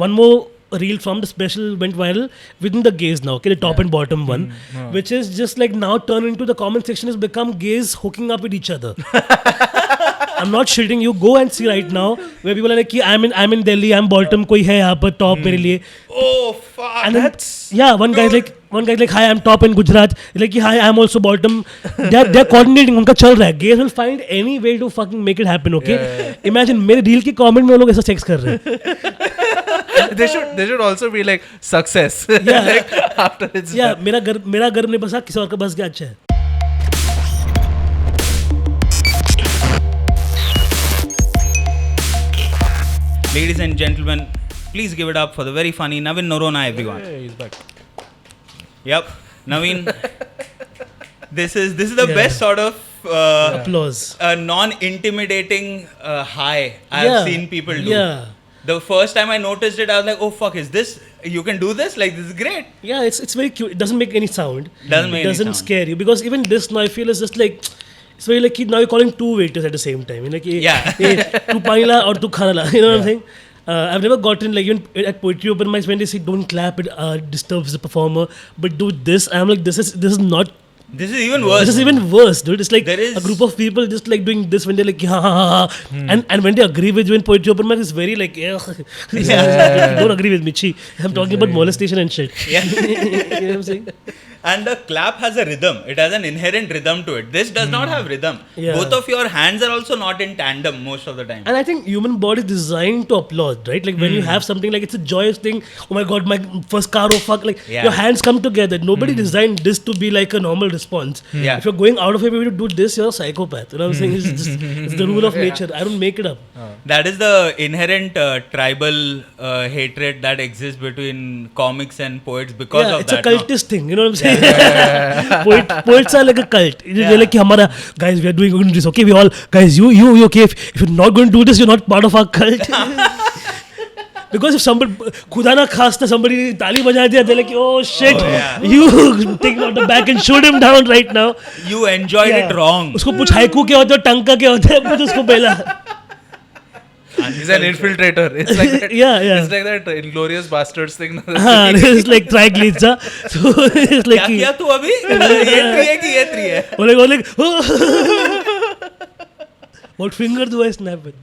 one more reel from the special went viral within the gays now, okay, the top and bottom one, which is just like now turned into the comment section has become gays hooking up with each other. I'm not shitting you. Go and see right now where people are like, I'm in Delhi, I'm bottom, koi hai yahan par top mere liye. Oh fuck! And then, one guy's like, hi, I'm top in Gujarat. Like, hi, I'm also bottom. They're coordinating. उनका चल रहा है. Gays will find any way to fucking make it happen. Okay. Imagine मेरे reel की comment में वो लोग ऐसा sex कर रहे हैं. They should also be like success. Yeah. Like after it's Yeah, मेरा घर नहीं बसा, किसी और का बस गया, अच्छा है. Ladies and gentlemen, please give it up for the very funny Navin Noronha, everyone. Hey, he's back. Yep, Navin. This is the best sort of Applause. non-intimidating high I have seen people do. Yeah. The first time I noticed it, I was like, "Oh fuck, is this? You can do this? Like, this is great." Yeah, it's very cute. It doesn't make any sound. Doesn't make any doesn't sound. scare you, because even this now I feel is just like, it's very like now you're calling two waiters at the same time. You're like, Yeah. tu pani la or tu khana la. You know what I'm saying? I've never gotten like, even at poetry open mics when they say don't clap, it disturbs the performer, but do this. I'm like, this is not. This is even worse. This is even worse, dude. It's like There is- a group of people just like doing this when they're like, ha ha ha. And when they agree with you in poetry open mic, it's very like, don't agree with me, chi. I'm talking about molestation and shit. Yeah. You know what I'm saying? And the clap has a rhythm. It has an inherent rhythm to it. This does not have rhythm. Yeah. Both of your hands are also not in tandem most of the time. And I think human body is designed to applaud, right? Like when you have something like, it's a joyous thing. Oh my god, my first car, oh fuck. Like your hands come together. Nobody designed this to be like a normal response. Yeah. If you're going out of your way to do this, you're a psychopath. You know what I'm saying? It's the rule of nature. I don't make it up. That is the inherent tribal hatred that exists between comics and poets because of it's that. a cultist thing. You know what I'm saying? Poets are like a cult. They're like, "Hamara, guys, we're doing this. Okay, we all, guys, you okay? If you're not going to do this, you're not part of our cult." Because if somebody, khuda na khasta, somebody tali baja diya, they're like, "Oh shit, you take him out the back and shoot him down right now." You enjoyed it wrong. उसको पूछ haiku क्या होता है, टंका क्या होता है, पूछ उसको पहला. He's an infiltrator. It's like that. Yeah. It's like that Inglorious Bastards thing. हाँ, it's like triglitza. So it's like क्या किया तू अभी? ये three है. Or like, what finger do I snap with?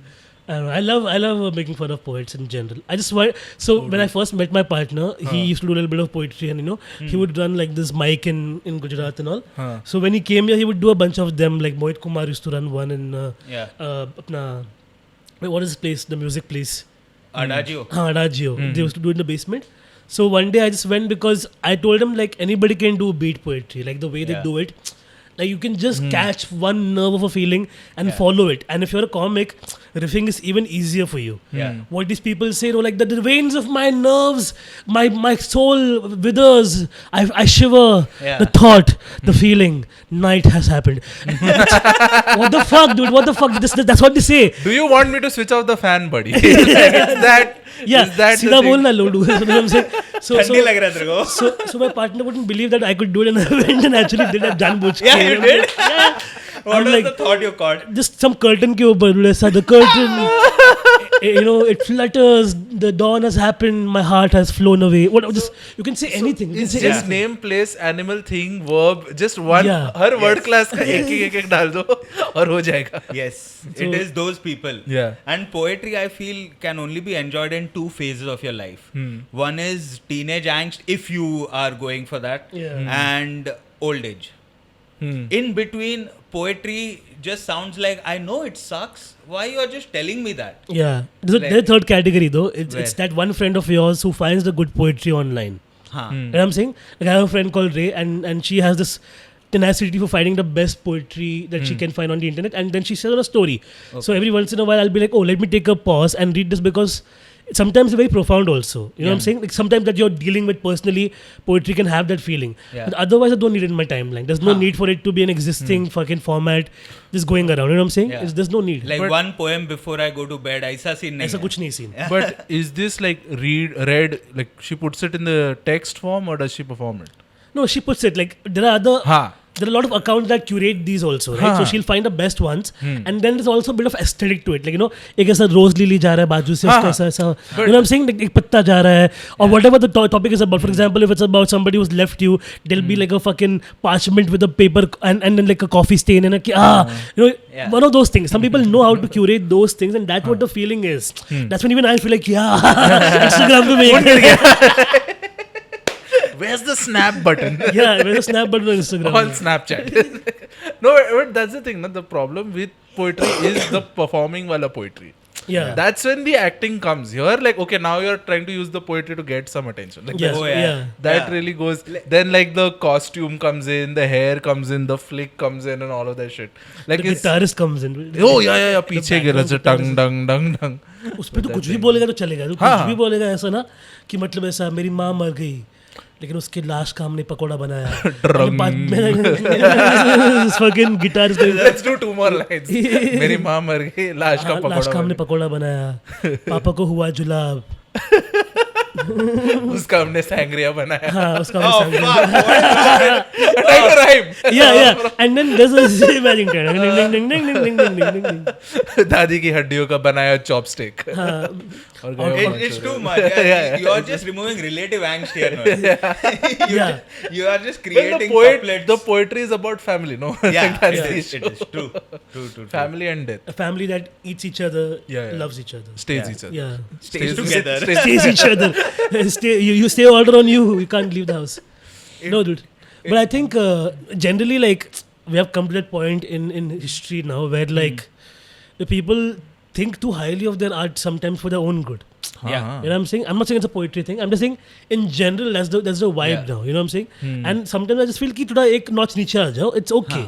I love making fun of poets in general. I just want, so when I first met my partner, he used to do a little bit of poetry, and he would run like this mic in Gujarat and all. So when he came here, he would do a bunch of them. Like Mohit Kumar used to run one in what is this place? The music place. Adagio. Adagio. They used to do it in the basement. So one day I just went because I told him like anybody can do beat poetry, like the way they do it. Like you can just catch one nerve of a feeling and follow it. And if you're a comic, riffing is even easier for you. What these people say, like the veins of my nerves, my soul withers. I shiver. The thought, the feeling. Night has happened. What the fuck, dude? What the fuck? That's what they say. Do you want me to switch off the fan, buddy? Is that सीधा बोलना लोडू. You know what I'm saying? ठंडी लग रहा है तेरे को. So my partner wouldn't believe that I could do it, and I went and actually did that जानबूझ के. Yeah, you did? Yeah. What was the thought you caught? Just some curtain के ऊपर ऐसा, the curtain, it flutters, the dawn has happened, my heart has flown away. You can say anything. You can It's say just name, place, animal, thing, verb. Just one. Her word class का एक डाल दो और हो जाएगा. Yes, it is those people. Yeah. And poetry, I feel, can only be enjoyed in two phases of your life. One is teenage angst, if you are going for that, and old age. In between, poetry just sounds like, I know it sucks. Why you are just telling me that? Yeah. There's a third category though. It's that one friend of yours who finds the good poetry online. You know what I'm saying? Like I have a friend called Ray, and she has this tenacity for finding the best poetry that she can find on the internet, and then she says on a story. So every once in a while I'll be like, oh, let me take a pause and read this, because sometimes it's very profound also. You know what I'm saying? Like sometimes that you're dealing with personally, poetry can have that feeling. But otherwise I don't need it in my timeline. There's no need for it to be an existing fucking format just going around. You know what I'm saying? There's no need. Like one poem before I go to bed, aisa scene nahi ऐसा hai. कुछ नहीं scene. But is this like read like she puts it in the text form, or does she perform it? No, she puts it like there are other. there are a lot of accounts that curate these also, right? So she'll find the best ones, and then there's also a bit of aesthetic to it, like एक ऐसा rose lily जा रहा है बाजू से उसका ऐसा you know what I'm saying, like एक पत्ता जा रहा है, or whatever the topic is about. For example, if it's about somebody who's left you, there'll be like a fucking parchment with a paper and then like a coffee stain and one of those things. Some people know how to curate those things, and that's what the feeling is. That's when even I feel like Instagram पे make Where's the snap button? where's the snap button on Instagram? On Snapchat. No, but that's the thing. The problem with poetry is the performing wala poetry. Yeah. That's when the acting comes. You're like, okay, now you're trying to use the poetry to get some attention. Like that really goes. Then like the costume comes in, the hair comes in, the flick comes in, and all of that shit. Like the guitarist comes in. Oh yeah. पीछे गिर रहा टंग डंग डंग डंग. उस पे तो कुछ भी बोलेगा तो चलेगा. तो कुछ भी बोलेगा ऐसा ना कि मतलब ऐसा मेरी माँ मर गई लेकिन उसके लाश का हमने पकोड़ा बनाया. Fucking guitar. Let's do 2 more lines. मेरी माँ मर गई, लाश का हमने पकोड़ा बनाया, पापा को हुआ जुलाब, उसका हमने सैंग्रिया बनाया. हाँ, उसका हमने सैंग्रिया. And then there's a imagine ding ding ding. दादी की हड्डियों का बनाया chopstick. It's too much. You're just removing relative angst here. No? You are just creating the poetry is about family, no? It is true. Family and death. A family that eats each other, loves each other, stays each other. Yeah, Stays together. Stays each other. You stay order on you can't leave the house. No, dude. But I think generally, like, we have come to that point in history now where like the people think too highly of their art sometimes for their own good. You know what I'm saying? I'm not saying it's a poetry thing. I'm just saying in general that's the vibe now. You know what I'm saying? And sometimes I just feel कि थोड़ा एक notch नीचे आ जाओ. It's okay.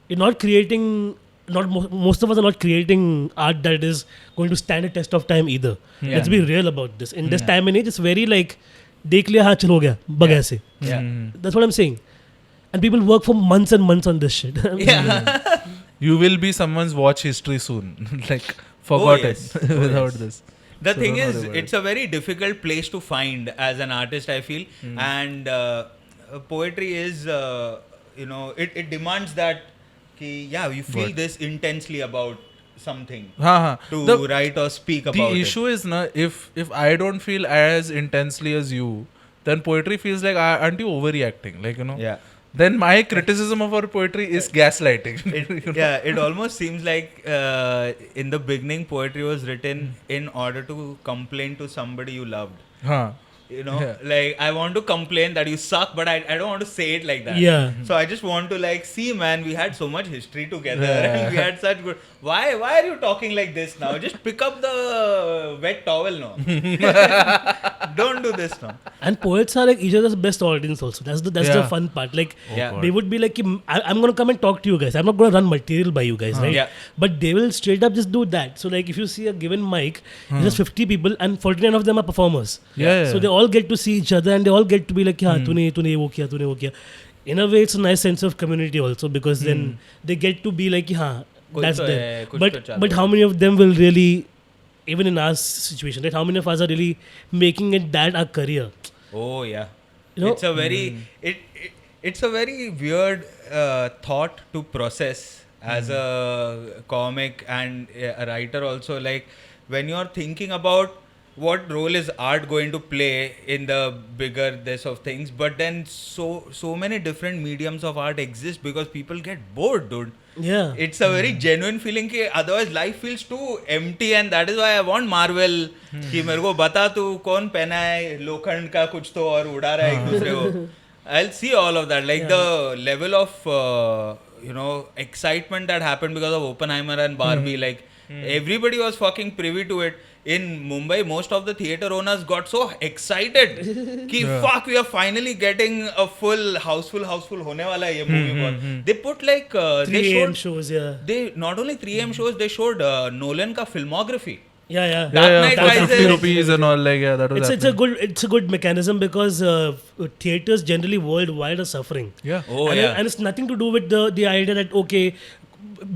You're not creating. Most of us are not creating art that is going to stand a test of time either. Let's be real about this. In this time and age, it's very like देख लिया हाँ चल हो गया बगैर से. That's what I'm saying. And people work for months and months on this shit. You will be someone's watch history soon. Like forgotten without this. The thing is, it's a very difficult place to find as an artist, I feel. And poetry is, it demands that you feel this intensely about something to write or speak about it. The issue is, if I don't feel as intensely as you, then poetry feels like, aren't you overreacting? Like, then my criticism of our poetry is gaslighting. It almost seems like in the beginning, poetry was written in order to complain to somebody you loved. Like I want to complain that you suck, but I don't want to say it like that. So I just want to like, see man, we had so much history together and we had such good. Why are you talking like this now? Just pick up the wet towel now. Don't do this now. And poets are like each other's best audience also. That's the fun part. Like they would be like, I'm gonna come and talk to you guys. I'm not gonna run material by you guys, right? But they will straight up just do that. So like if you see a given mic, there's just 50 people and 49 of them are performers. So they all get to see each other and they all get to be like, तूने वो किया. In a way, it's a nice sense of community also because then they get to be like, that's there. But how many of them will really, even in our situation, right? How many of us are really making it that our career? Oh yeah, it's a very it's a very weird thought to process as a comic and a writer also. Like when you're thinking about what role is art going to play in the bigger this of things, but then so many different mediums of art exist because people get bored, dude. It's a very genuine feeling कि otherwise life feels too empty, and that is why I want Marvel कि मेरे को बता तू कौन पहना है लोखंड का कुछ तो और उड़ा रहा है एक दूसरे को. I'll see all of that, like the level of excitement that happened because of Oppenheimer and Barbie. Like everybody was fucking privy to it. In Mumbai, most of the theatre owners got so excited कि fuck, we are finally getting a full houseful होने वाला है ये movie पर. They put like 3 AM shows. They not only 3 AM shows, they showed Nolan ka filmography. Dark Knight for 50 rupees and all, like that was it's a good mechanism because theaters generally worldwide are suffering. And it's nothing to do with the idea that okay,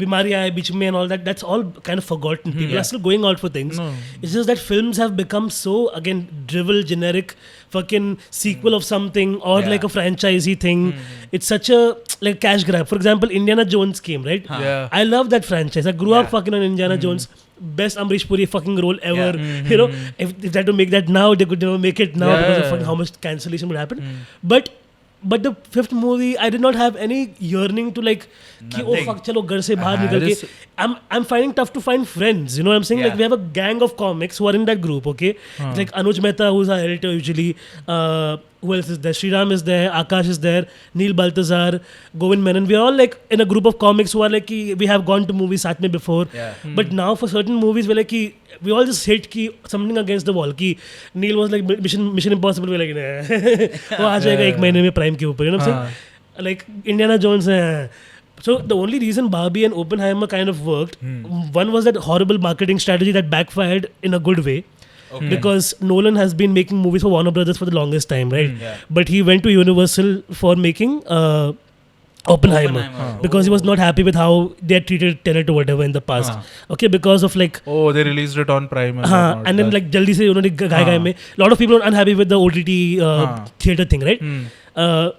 bimari aaye beech mein and all that, that's all kind of forgotten. People are still going out for things. It's just that films have become so, again, drivel, generic, fucking sequel of something or like a franchisee thing. It's such a like cash grab. For example, Indiana Jones came, right? I love that franchise. I grew up fucking on Indiana Jones. Best Amrish Puri fucking role ever. You know, if they had to make that now, they could never make it now because of fucking how much cancellation would happen. But the fifth movie, I did not have any yearning to like, ki, oh fuck, chalo ghar se bahar nikal ke. I'm finding tough to find friends. You know what I'm saying? Like we have a gang of comics who are in that group. Okay, it's like Anuj Mehta, who's our editor usually. Who else is there? Sriram is there. Akash is there. Neil Baltazar, Govind Menon. We are all like in a group of comics who are like, ki, we have gone to movies saath mein before. But now for certain movies, we're like, ki, we all just hit ki, something against the wall. Ki, Neil was like Mission Impossible. We're like, nah. वो आ जाएगा एक महीने में Prime के ऊपर. You know what I'm saying? Like Indiana Jones. So the only reason Barbie and Oppenheimer kind of worked, one was that horrible marketing strategy that backfired in a good way. Because Nolan has been making movies for Warner Brothers for the longest time, right? But he went to Universal for making Oppenheimer. Because he was not happy with how they had treated Tenet or whatever in the past. Okay, because of like... Oh, they released it on Prime. And then like jaldi se unhone gai mein. A lot of people are unhappy with the OTT theater thing, right?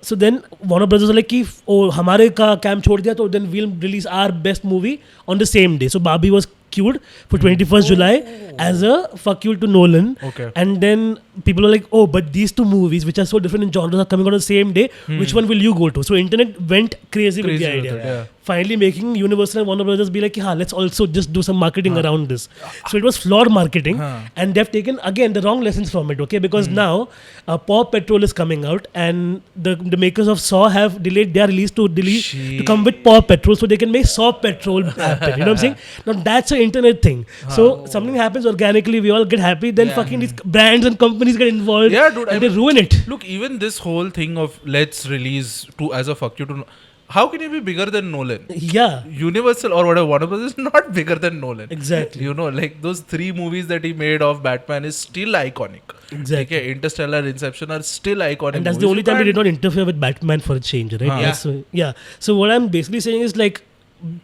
So then Warner Brothers was like, ki, oh, hamare ka camp chhod diya, so then we'll release our best movie on the same day. So Barbie was queued for 21st July as a fuck you to Nolan. And then people are like, oh, but these two movies, which are so different in genres, are coming on the same day. Which one will you go to? So internet went crazy with the idea. Finally making Universal and Warner Brothers be like, ha, let's also just do some marketing around this. So it was flawed marketing. And they've taken, again, the wrong lessons from it, okay? Because now Paw Patrol is coming out and the makers of Saw have delayed their release to come with Paw Patrol so they can make Saw Patrol happen. You know what I'm saying? Now that's an internet thing. So something happens organically, we all get happy, then fucking these brands and companies get involved and they ruin it. Look, even this whole thing of let's release as a fuck you to... How can you be bigger than Nolan? Yeah. Universal or whatever, Warner Brothers is not bigger than Nolan. Exactly. You know, like those 3 movies that he made of Batman is still iconic. Exactly. Okay, Interstellar, Inception are still iconic. And that's the only time they did not interfere with Batman for a change, right? So what I'm basically saying is like,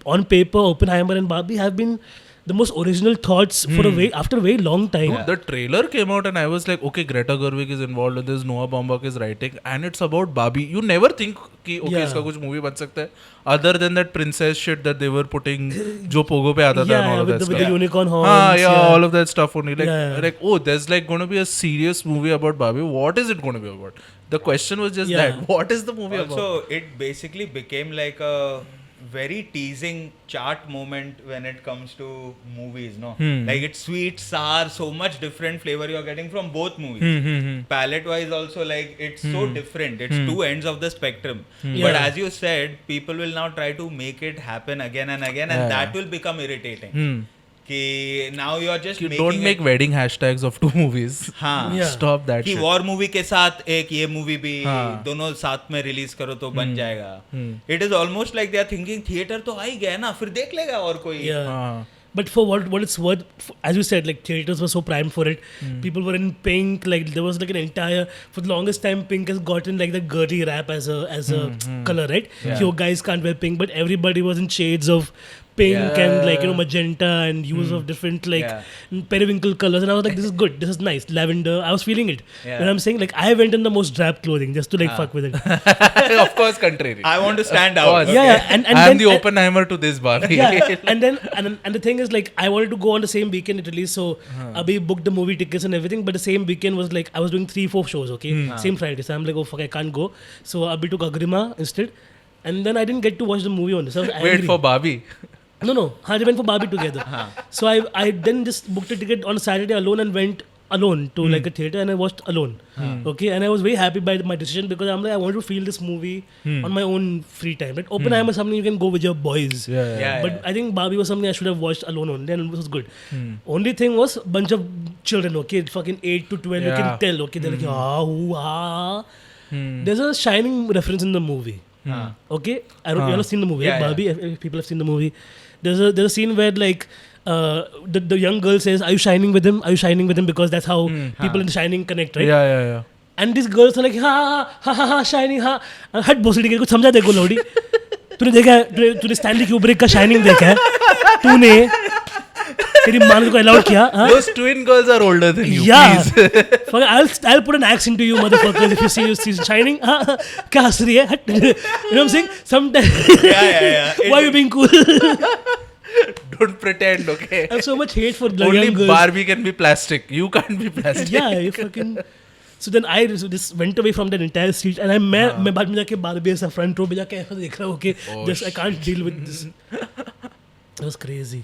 on paper, Oppenheimer and Barbie have been the most original thoughts after a very long time. The trailer came out and I was like, okay, Greta Gerwig is involved in this, Noah Baumbach is writing, and it's about Barbie. You never think कि okay, इसका कुछ movie बन सकता है, other than that princess shit that they were putting, जो pogo पे आता था and all of that stuff. With the unicorn horns. All of that stuff only. Like, oh, there's like going to be a serious movie about Barbie. What is it going to be about? The question was just that. What is the movie about? So it basically became like a very teasing chart moment when it comes to movies, no? Like it's sweet, sour, so much different flavor you're getting from both movies. Palette wise also, like it's so different. It's two ends of the spectrum. But as you said, people will now try to make it happen again and again, and that will become irritating. कि now you are just you don't make wedding hashtags of 2 movies. Stop that कि shit. war movie के साथ एक ये movie भी दोनों साथ में release करो तो बन जाएगा. It is almost like they are thinking theater तो आ ही गया ना, फिर देख लेगा और कोई. But for what it's worth, as you said, like theaters were so primed for it. People were in pink. Like there was like an entire, for the longest time, pink has gotten like the girly rap as a color, right? Your guys can't wear pink, but everybody was in shades of pink and like, you know, magenta and use of different like periwinkle colors, and I was like, this is good, this is nice, lavender. I was feeling it. And I'm saying like I went in the most drab clothing just to like fuck with it. Of course, contrary. I want to stand out. Okay. And I am the Oppenheimer to this Barbie. And the thing is like I wanted to go on the same weekend it released, so Abhi booked the movie tickets and everything, but the same weekend was like I was doing 3-4 shows, okay, same Friday, so I'm like, oh fuck, I can't go, so Abhi took Agrima instead, and then I didn't get to watch the movie on this. So wait for Barbie. No. They went for Barbie together. So I then just booked a ticket on Saturday alone and went alone to like a theater, and I watched alone. Okay, and I was very happy by my decision because I'm like, I want to feel this movie on my own free time. Right? Oppenheimer is something you can go with your boys. But I think Barbie was something I should have watched alone only, and it was good. Only thing was bunch of children, okay, fucking 8 to 12, you can tell, okay, they're like, There's a Shining reference in the movie. Okay, you have seen the movie, right? Barbie. If people have seen the movie. There's a scene where like the young girl says, "Are you shining with him? Are you shining with him?" Because that's how people in Shining connect, right? Yeah. And these girls are like, ha, shining, ha. Hut bosidi ke kuch samjha dekho lodi. तूने Stanley Kubrick का shining देखा है? तूने तेरी माँ को allowed किया? Those twin girls are older than you. Yeah. Please. I'll put an axe into you, motherfuckers, if you see Shining. क्या हंस रही है? You know what I'm saying? Sometimes. Yeah. Why are you being cool? Don't pretend, okay? I have so much hate for Only young girls. Barbie can be plastic. You can't be plastic. Yeah, you fucking. So then I just went away from that entire street, and मैं बाद में जाके Barbie ऐसा front row पे जाके ऐसा देख रहा हूँ कि just I can't deal with this. It was crazy.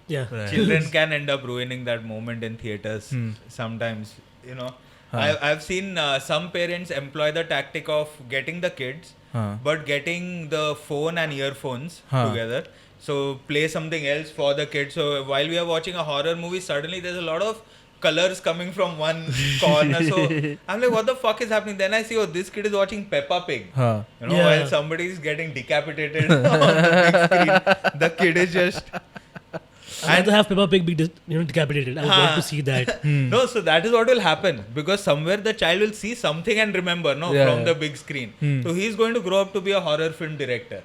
Yeah. Right. Children can end up ruining that moment in theaters sometimes, you know. I've seen some parents employ the tactic of getting the kids, but getting the phone and earphones together. So play something else for the kids. So while we are watching a horror movie, suddenly there's a lot of colors coming from one corner. So I'm like, what the fuck is happening? Then I see, oh, this kid is watching Peppa Pig. You know, while somebody is getting decapitated on the big screen, the kid is just... I'd rather have Peppa Pig be decapitated. I would want to see that. No, so that is what will happen, because somewhere the child will see something and remember, from the big screen. So he's going to grow up to be a horror film director.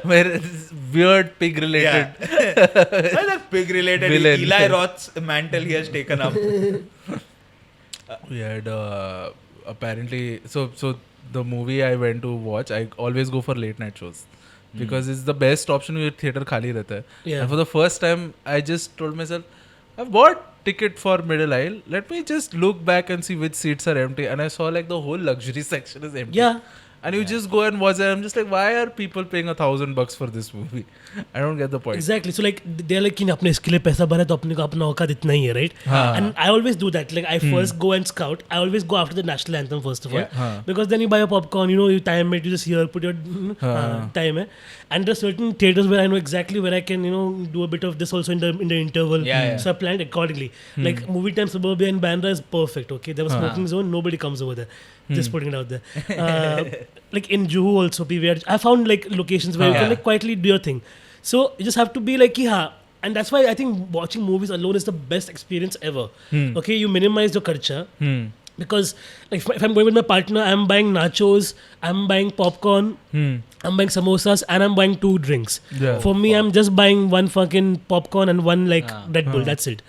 Where it's weird pig related. Why that pig related? Villain. Eli Roth's mantle he has taken up. We had apparently so the movie I went to watch, I always go for late night shows. Because it's the best option when theater khali rehta hai. Yeah. And for the first time, I just told myself, I've bought ticket for middle aisle. Let me just look back and see which seats are empty. And I saw like the whole luxury section is empty. Yeah. And you just go and watch it. I'm just like, why are people paying $1,000 for this movie? I don't get the point. Exactly. So like they're like कि अपने इसके लिए पैसा भरा तो अपने को अपना औकात इतना ही है, right? And I always do that. Like I first go and scout. I always go after the national anthem first of all, because then you buy a popcorn. You time it. You just here put your time. And there are certain theaters where I know exactly where I can do a bit of this also in the interval. So I planned accordingly. Like movie time Suburbia and Bandra is perfect. Okay, there was smoking zone. Nobody comes over there. Just putting it out there. Like in Juhu also, PVR, I found like locations where you can like quietly do your thing. So you just have to be like, and that's why I think watching movies alone is the best experience ever. Okay, you minimize your kharcha. Because like if I'm going with my partner, I'm buying nachos, I'm buying popcorn, I'm buying samosas, and I'm buying 2 drinks. For me, I'm just buying 1 fucking popcorn and 1 like Red Bull. That's it.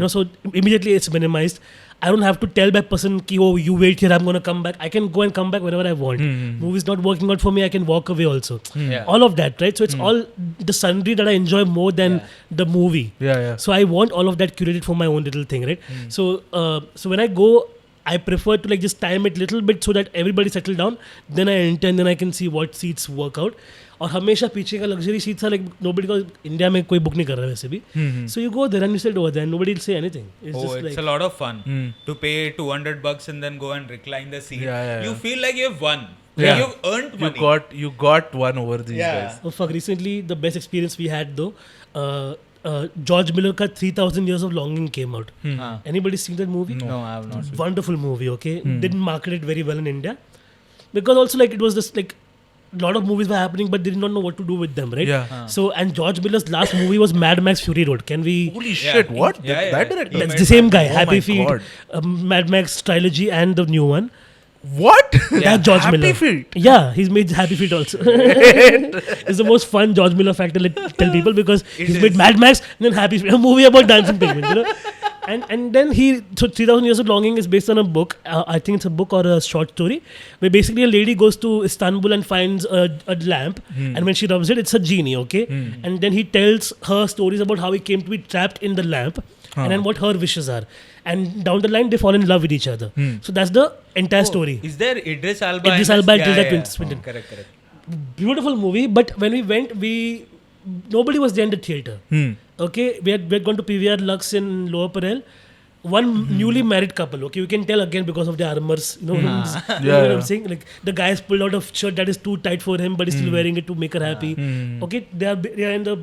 So immediately it's minimized. I don't have to tell that person ki, oh, you wait here, I'm going to come back. I can go and come back whenever I want. Movie's not working out for me, I can walk away also. All of that, right? So it's all the sundry that I enjoy more than the movie. So I want all of that curated for my own little thing, right? So when I go, I prefer to like just time it little bit so that everybody settle down. Then I enter and then I can see what seats work out. और हमेशा पीछे का luxury seats are like nobody को India में कोई book नहीं कर रहा है वैसे भी. So you go there and you sit over there and nobody will say anything. It's a lot of fun to pay $200 and then go and recline the seat. You feel like you've won. You've earned money. You got one over these guys. Oh fuck! Recently, the best experience we had though, George Miller ka 3,000 Years of Longing came out. Anybody seen that movie? No, I have not. Wonderful movie. Okay, didn't market it very well in India because also like it was just like. A lot of movies were happening, but they did not know what to do with them, right? So, and George Miller's last movie was Mad Max Fury Road. Can we... Holy shit, what? That director? That's the same guy, Happy Feet, Mad Max trilogy and the new one. What? That's George Happy Miller. Feet? Yeah, he's made Happy Feet also. It's the most fun George Miller fact to tell people because he's made Mad Max and then Happy Feet, a movie about dancing penguins, And then so 3,000 Years of Longing is based on a book. I think it's a book or a short story where basically a lady goes to Istanbul and finds a lamp, and when she rubs it, it's a genie, okay? And then he tells her stories about how he came to be trapped in the lamp and then what her wishes are. And down the line, they fall in love with each other. So that's the entire story. Is there Idris Elba? Idris Elba and Tilda Swinton. Correct. Beautiful movie, but when we went, nobody was there in the theater. Okay, we had gone to PVR Lux in Lower Parel. One newly married couple. Okay, you can tell again because of the armors. You know what I'm saying? Like the guy has pulled out a shirt that is too tight for him, but he's still wearing it to make her happy. Okay, they are in the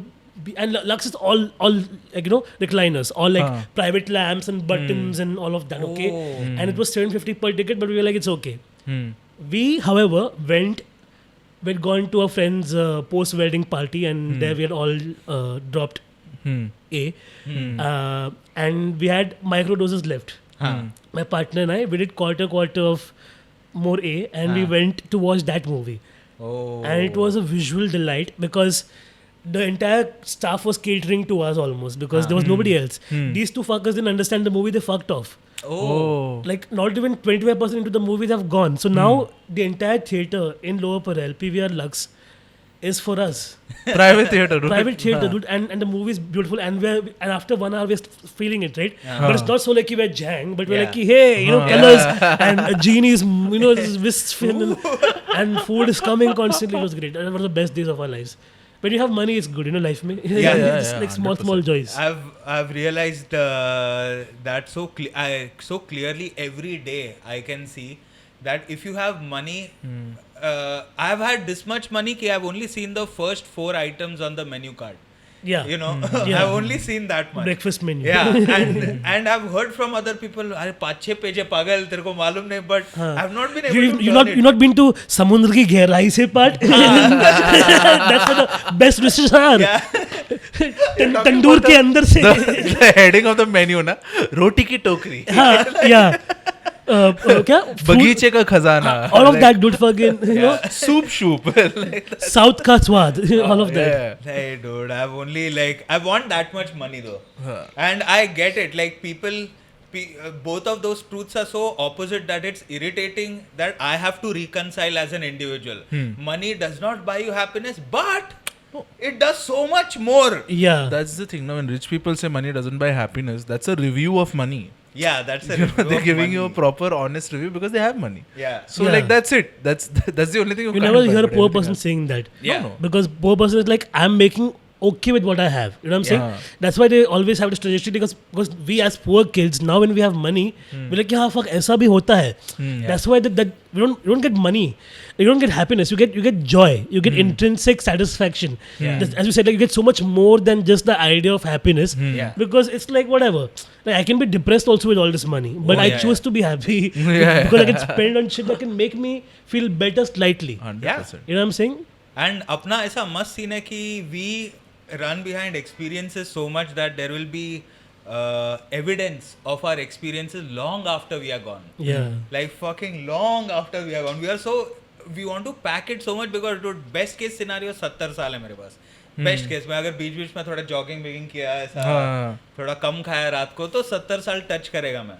and Lux is all like recliners, all like private lamps and buttons and all of that. Okay, and it was $750 per ticket, but we were like it's okay. We, however, we'd gone to a friend's post-wedding party and there we had all dropped A. And we had microdoses left. My partner and I, we did quarter of more A and we went to watch that movie. And it was a visual delight because the entire staff was catering to us almost because there was nobody else. These two fuckers didn't understand the movie, they fucked off. Like not even 25% into the movie they've gone. So now the entire theatre in Lower Parel, PVR Lux, is for us. Private theatre, dude. Private theatre, dude. And the movie is beautiful. And after 1 hour, we're feeling it, right? But it's not so like we're jang, but we're like, hey, colors and genies, this wistful and food is coming constantly. It was great. That was the best days of our lives. When you have money, it's good, life mein. It's like small joys. I've realized that so clearly every day. I can see that if you have money, I've had this much money that I've only seen the first 4 items on the menu card. Yeah. I've only seen that much. Breakfast menu. Yeah. and I've heard from other people, "Are 5-6 page pagal, tere ko malum nahi," but I've not been able to You've not been to Samundra ki gehrai se part? That's where the best dishes are. Yeah. Tandoor ke andar se. The heading of the menu, na? Roti ki tokri. Yeah. क्या? बगीचे का खजाना. All of that, dude, fucking, Soup shoop. South ka swad. All of that. Hey, dude, I want that much money though. And I get it. Like both of those truths are so opposite that it's irritating that I have to reconcile as an individual. Money does not buy you happiness, but it does so much more. Yeah. That's the thing. Now, when rich people say money doesn't buy happiness, that's a review of money. Yeah, that's a they're giving you a proper, honest review because they have money. Yeah. So like that's it. That's the only thing you never hear a poor person saying that. Yeah. No. Because poor person is like, I'm making okay with what I have. You know what I'm saying? That's why they always have this trajectory because we as poor kids, now when we have money, we're like, yeah, fuck, aisa bhi hota hai. That's why that you don't get money. You don't get happiness. You get joy. You get intrinsic satisfaction. As you said, like you get so much more than just the idea of happiness. Because it's like whatever. Like I can be depressed also with all this money, but I choose to be happy because I can spend on shit that can make me feel better slightly. 100%. You know what I'm saying? And अपना ऐसा मस्त scene है कि we run behind experiences so much that there will be evidence of our experiences long after we are gone. Yeah. Like fucking long after we are gone. We want to pack it so much because dude, best case scenario 70 साल है मेरे पास. Best case में अगर बीच में थोड़ा jogging किया ऐसा थोड़ा कम खाया रात को तो 70 साल टच करेगा मैं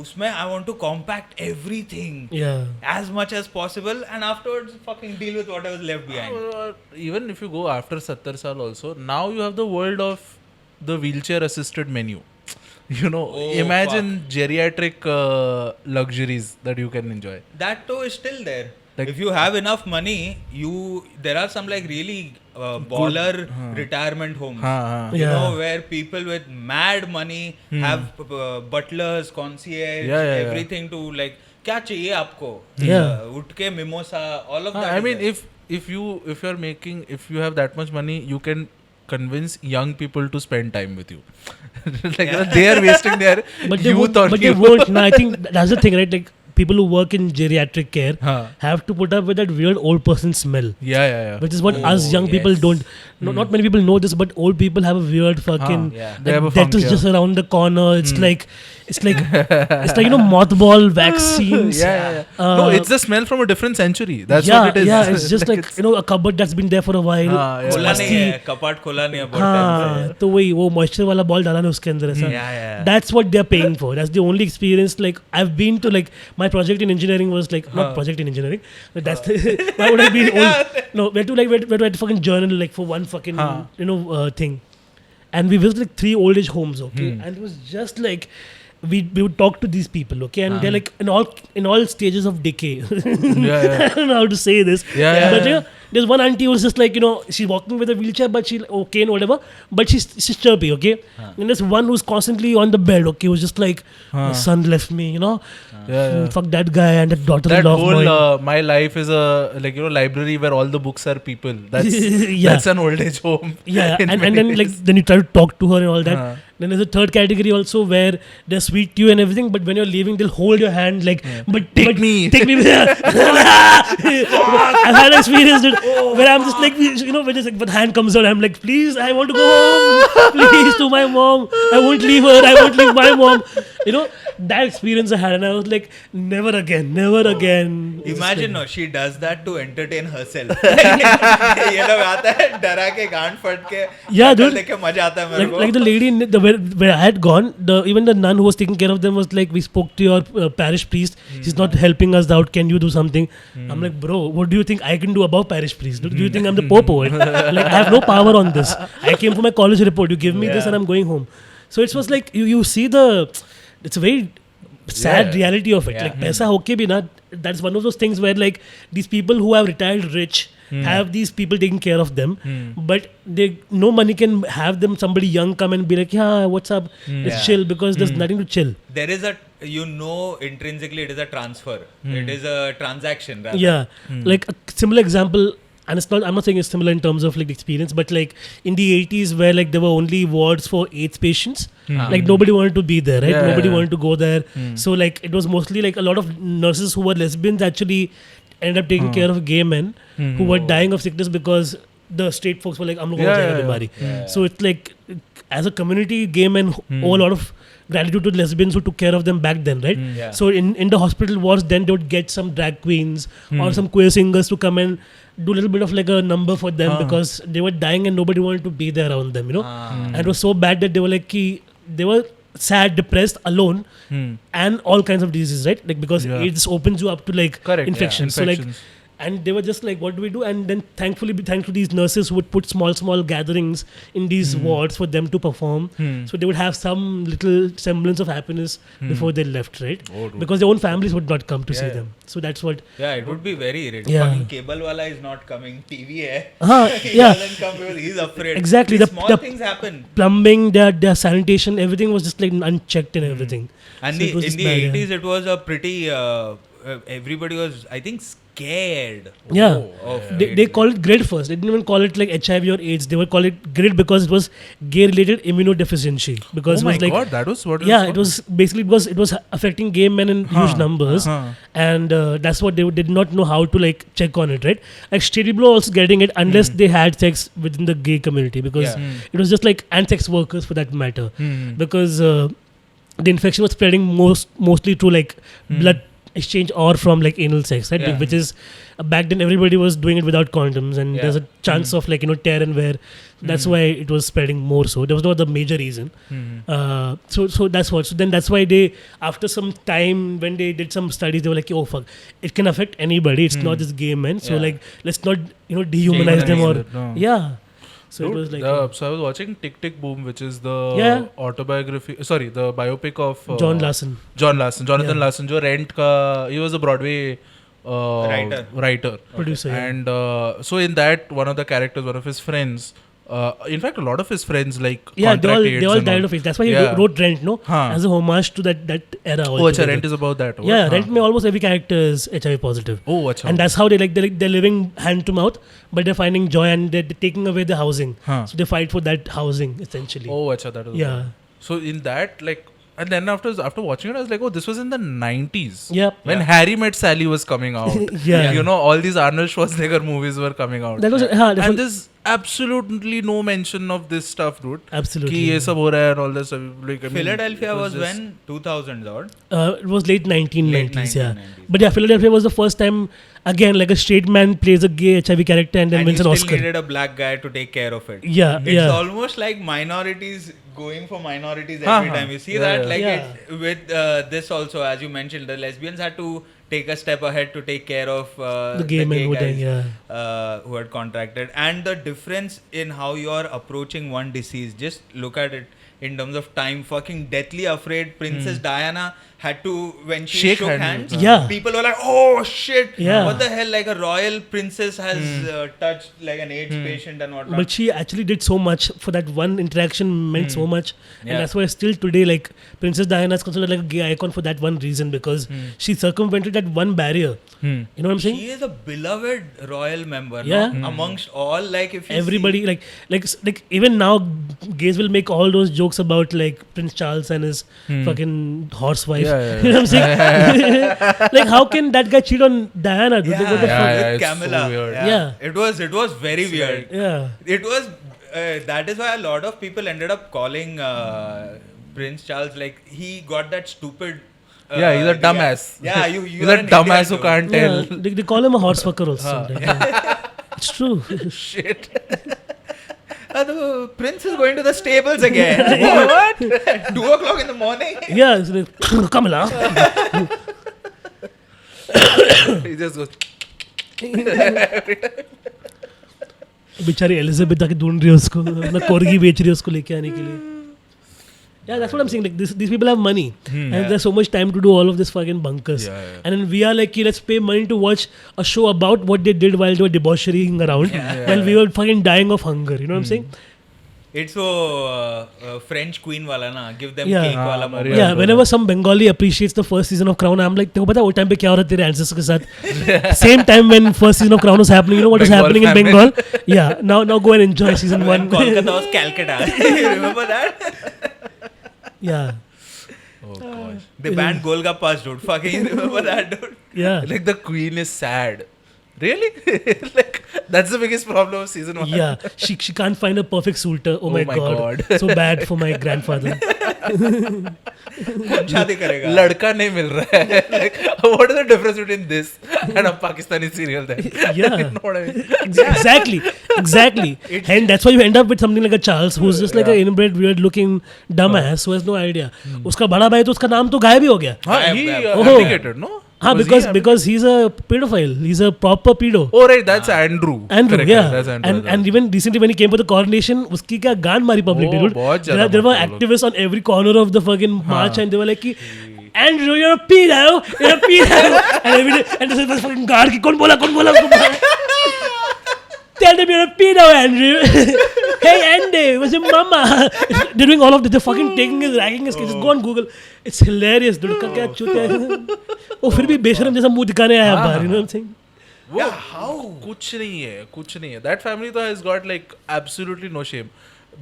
उसमें I want to compact everything as much as possible and afterwards fucking deal with what was left behind even if you go after 70 साल also now you have the world of the wheelchair assisted menu imagine geriatric luxuries that you can enjoy. That too is still there. Like, if you have enough money, there are some like really baller retirement homes, you know, where people with mad money have butlers, concierge, everything to like, क्या चाहिए आपको? उठ के mimosa, all of that. I mean, if you have that much money, you can convince young people to spend time with you. Like they are wasting their youth on you. But they won't. No, I think that's the thing, right? Like people who work in geriatric care have to put up with that weird old person smell. Yeah. Which is what us young people don't. Not many people know this, but old people have a weird fucking. Death is just around the corner. It's like mothball vaccines. No, it's the smell from a different century. That's what it is. Yeah, it's just like a cupboard that's been there for a while. खोला नहीं है, कपाट खोला नहीं है बहुत time से. तो वही वो moisture वाला ball डाला ना उसके अंदर ऐसा. That's what they're paying for. That's the only experience. Like I've been to like my project in engineering was like not project in engineering. That's why would I be old? No, we had to write fucking journal like for one fucking thing, and we visited like 3 old age homes. Okay, and it was just like. We would talk to these people, okay, and they're like in all stages of decay. I don't know how to say this, but there's one auntie who was just like she's walking with a wheelchair, but she's okay and whatever, but she's chirpy, okay. And there's one who's constantly on the bed, okay, who's just like my son left me, fuck that guy and that daughter-in-law. That whole my life is a library where all the books are people. That's an old age home. And then then you try to talk to her and all that. Then there's a third category also where they're sweet to you and everything, but when you're leaving, they'll hold your hand like, take me. I've had experience where I'm just like, when just like, but hand comes out, I'm like, please, I want to go home. Please, to my mom. I won't leave her. I won't leave my mom. You know, that experience I had, and I was like, never again. Imagine, no, she does that to entertain herself. ये लोग आता है डरा के गांड फट के, yeah, dude, देख के मजा आता है मेरे को. like the lady in where I had gone, even the nun who was taking care of them was like, we spoke to your parish priest. He's not helping us out. Can you do something? I'm like, bro, what do you think I can do above parish priest? Do you think I'm the pope or what? Like, I have no power on this. I came for my college report. You give me this and I'm going home. So it was like you see it's a very sad reality of it. Like paisa hoke bhi na, that's one of those things where like these people who have retired rich have these people taking care of them, but no money can have them, somebody young come and be like, yeah, what's up, let's chill, because there's nothing to chill. There is intrinsically it is a transfer. It is a transaction rather. Like a similar example, and I'm not saying it's similar in terms of like the experience, but like in the 80s where like there were only wards for AIDS patients, like nobody wanted to be there, right? Nobody wanted to go there. So like it was mostly like a lot of nurses who were lesbians actually ended up taking care of gay men who were dying of sickness because the straight folks were like, So it's like, as a community, gay men owe a lot of gratitude to lesbians who took care of them back then, right? So in the hospital wards, then they would get some drag queens or some queer singers to come and do a little bit of like a number for them because they were dying and nobody wanted to be there around them, you know. And it was so bad that they were like, they were sad, depressed, alone, and all kinds of diseases, right? Like because it just opens you up to like infections. So like, and they were just like, what do we do? And then thankfully these nurses would put small gatherings in these wards for them to perform. So they would have some little semblance of happiness before they left, right? Because their own families would not come to see them. So that's what. Yeah, it would be very irritating. Fucking cable wala is not coming. TV he yeah. doesn't come because he's afraid. Exactly. The small things happen. Plumbing, their sanitation, everything was just like unchecked and everything. And so in the 80s, it was a pretty. Everybody was, I think, scared. They call it GRID first. They didn't even call it like HIV or AIDS. They would call it GRID because it was gay-related immunodeficiency. Because oh my god, that was what. It was basically because it was affecting gay men in huge numbers, and that's what they did not know how to like check on it, right? Like straight people were also getting it unless they had sex within the gay community, because it was just like sex workers for that matter, because the infection was spreading mostly through like blood exchange or from like anal sex, right? Which is back then everybody was doing it without condoms, and there's a chance of like tear and wear. That's why it was spreading more. So that was not the major reason. So that's what. So then that's why they, after some time when they did some studies, they were like, oh fuck, it can affect anybody. It's not just gay men. So like let's not dehumanize them or So dude, it was like so I was watching Tick Tick Boom, which is the autobiography. Sorry, the biopic of Jonathan Larson. Jo Rent ka, he was a Broadway writer, producer, and so in that, one of the characters, one of his friends. In fact, a lot of his friends like they all died of it. That's why he wrote Rent, as a homage to that era. Rent is about that. Rent mein almost every character is HIV positive. And that's how they're living hand to mouth, but they're finding joy and they're taking away the housing. So they fight for that housing essentially. That is So in that, like, and then after watching it, I was like, oh, this was in the 90s. When Harry Met Sally was coming out. All these Arnold Schwarzenegger movies were coming out. That was, and there's absolutely no mention of this stuff, dude. Absolutely. Ki ye sab ho raha hai and all this stuff. Like, Philadelphia was when? 2000s or? It was late 1990s, But Philadelphia was the first time, again, like a straight man plays a gay HIV character and then wins an Oscar. And you still needed a black guy to take care of it. It's almost like minorities going for minorities every time. You see that? With this also, as you mentioned, the lesbians had to take a step ahead to take care of the gay guys who had contracted. And the difference in how you are approaching one disease, just look at it in terms of time. Fucking deathly afraid Princess Diana had to, when she shook hands, people were like, oh shit, what the hell, like a royal princess has touched like an AIDS patient and whatnot. But she actually did so much. For that one interaction meant so much, and that's why still today, like, Princess Diana is considered like a gay icon for that one reason, because she circumvented that one barrier. You know what I'm saying? She is a beloved royal member, amongst all, like, if you everybody see. like even now gays will make all those jokes about like Prince Charles and his fucking horse wife. You know what I'm saying? Like, how can that guy cheat on Diana? Dude? With Camilla. So weird. It was very weird. It was that is why a lot of people ended up calling Prince Charles, like, he got that stupid. He's a dumbass. Yeah, he's a dumbass who can't tell. They call him a horse fucker also. It's true. Shit. The Prince is going to the stables again. What? 2:00 in the morning? Yeah, it's like, come along. He just goes. बेचारी Elizabeth आके ढूंढ रही है उसको, अपना corgi बेच रही है उसको लेके आने के लिए. Yeah, that's what I'm saying. Like these people have money, and there's so much time to do all of this fucking bunkers. And then we are like, let's pay money to watch a show about what they did while they were debaucherying around, while we were fucking dying of hunger. You know what I'm saying? It's so French Queen wala na. Give them cake wala moment. Yeah, whenever some Bengali appreciates the first season of Crown, I'm like, तेरे को पता है वो time पे क्या हो रहा है तेरे ancestors के साथ? Same time when first season of Crown was happening, you know what was happening in Bengal? Yeah, now go and enjoy season 1. Kolkata was Calcutta. You remember that? Yeah. Oh gosh. They banned Golgappas, dude. Fucking remember that, dude? Yeah. Like the Queen is sad. Really? Like that's the biggest problem of season 1. Yeah, she can't find a perfect suitor. Oh my god. So bad for my grandfather. शादी करेगा. लड़का नहीं मिल रहा है. Like what is the difference between this and a Pakistani serial then? Yeah. You know what I mean? Exactly. And that's why you end up with something like a Charles, who's just like an inbred, weird-looking dumbass who has no idea. उसका बड़ा भाई तो उसका नाम तो गायब ही हो गया. He abdicated, no? हाँ, because he's a pedophile. He's a proper pedo. Oh right, that's Andrew. Andrew, yeah. That's Andrew, and even recently when he came for the coronation, उसकी क्या गान मारी public dude. There were activists on every corner of the fucking march, and they were like, Andrew, you're a pedo, and every day, and this was fucking guard की कौन बोला Tell them you're a pedo, Andrew. Hey, Andy, where's your mama? They're doing all of this. They're fucking taking his, ragging his. Just go on Google. It's hilarious, dude. क्या चूत है? वो फिर भी बेशरम जैसा मुंह दिखाने आया बाहर. You know what I'm saying? Yeah, how? कुछ नहीं है. That family though has got like absolutely no shame.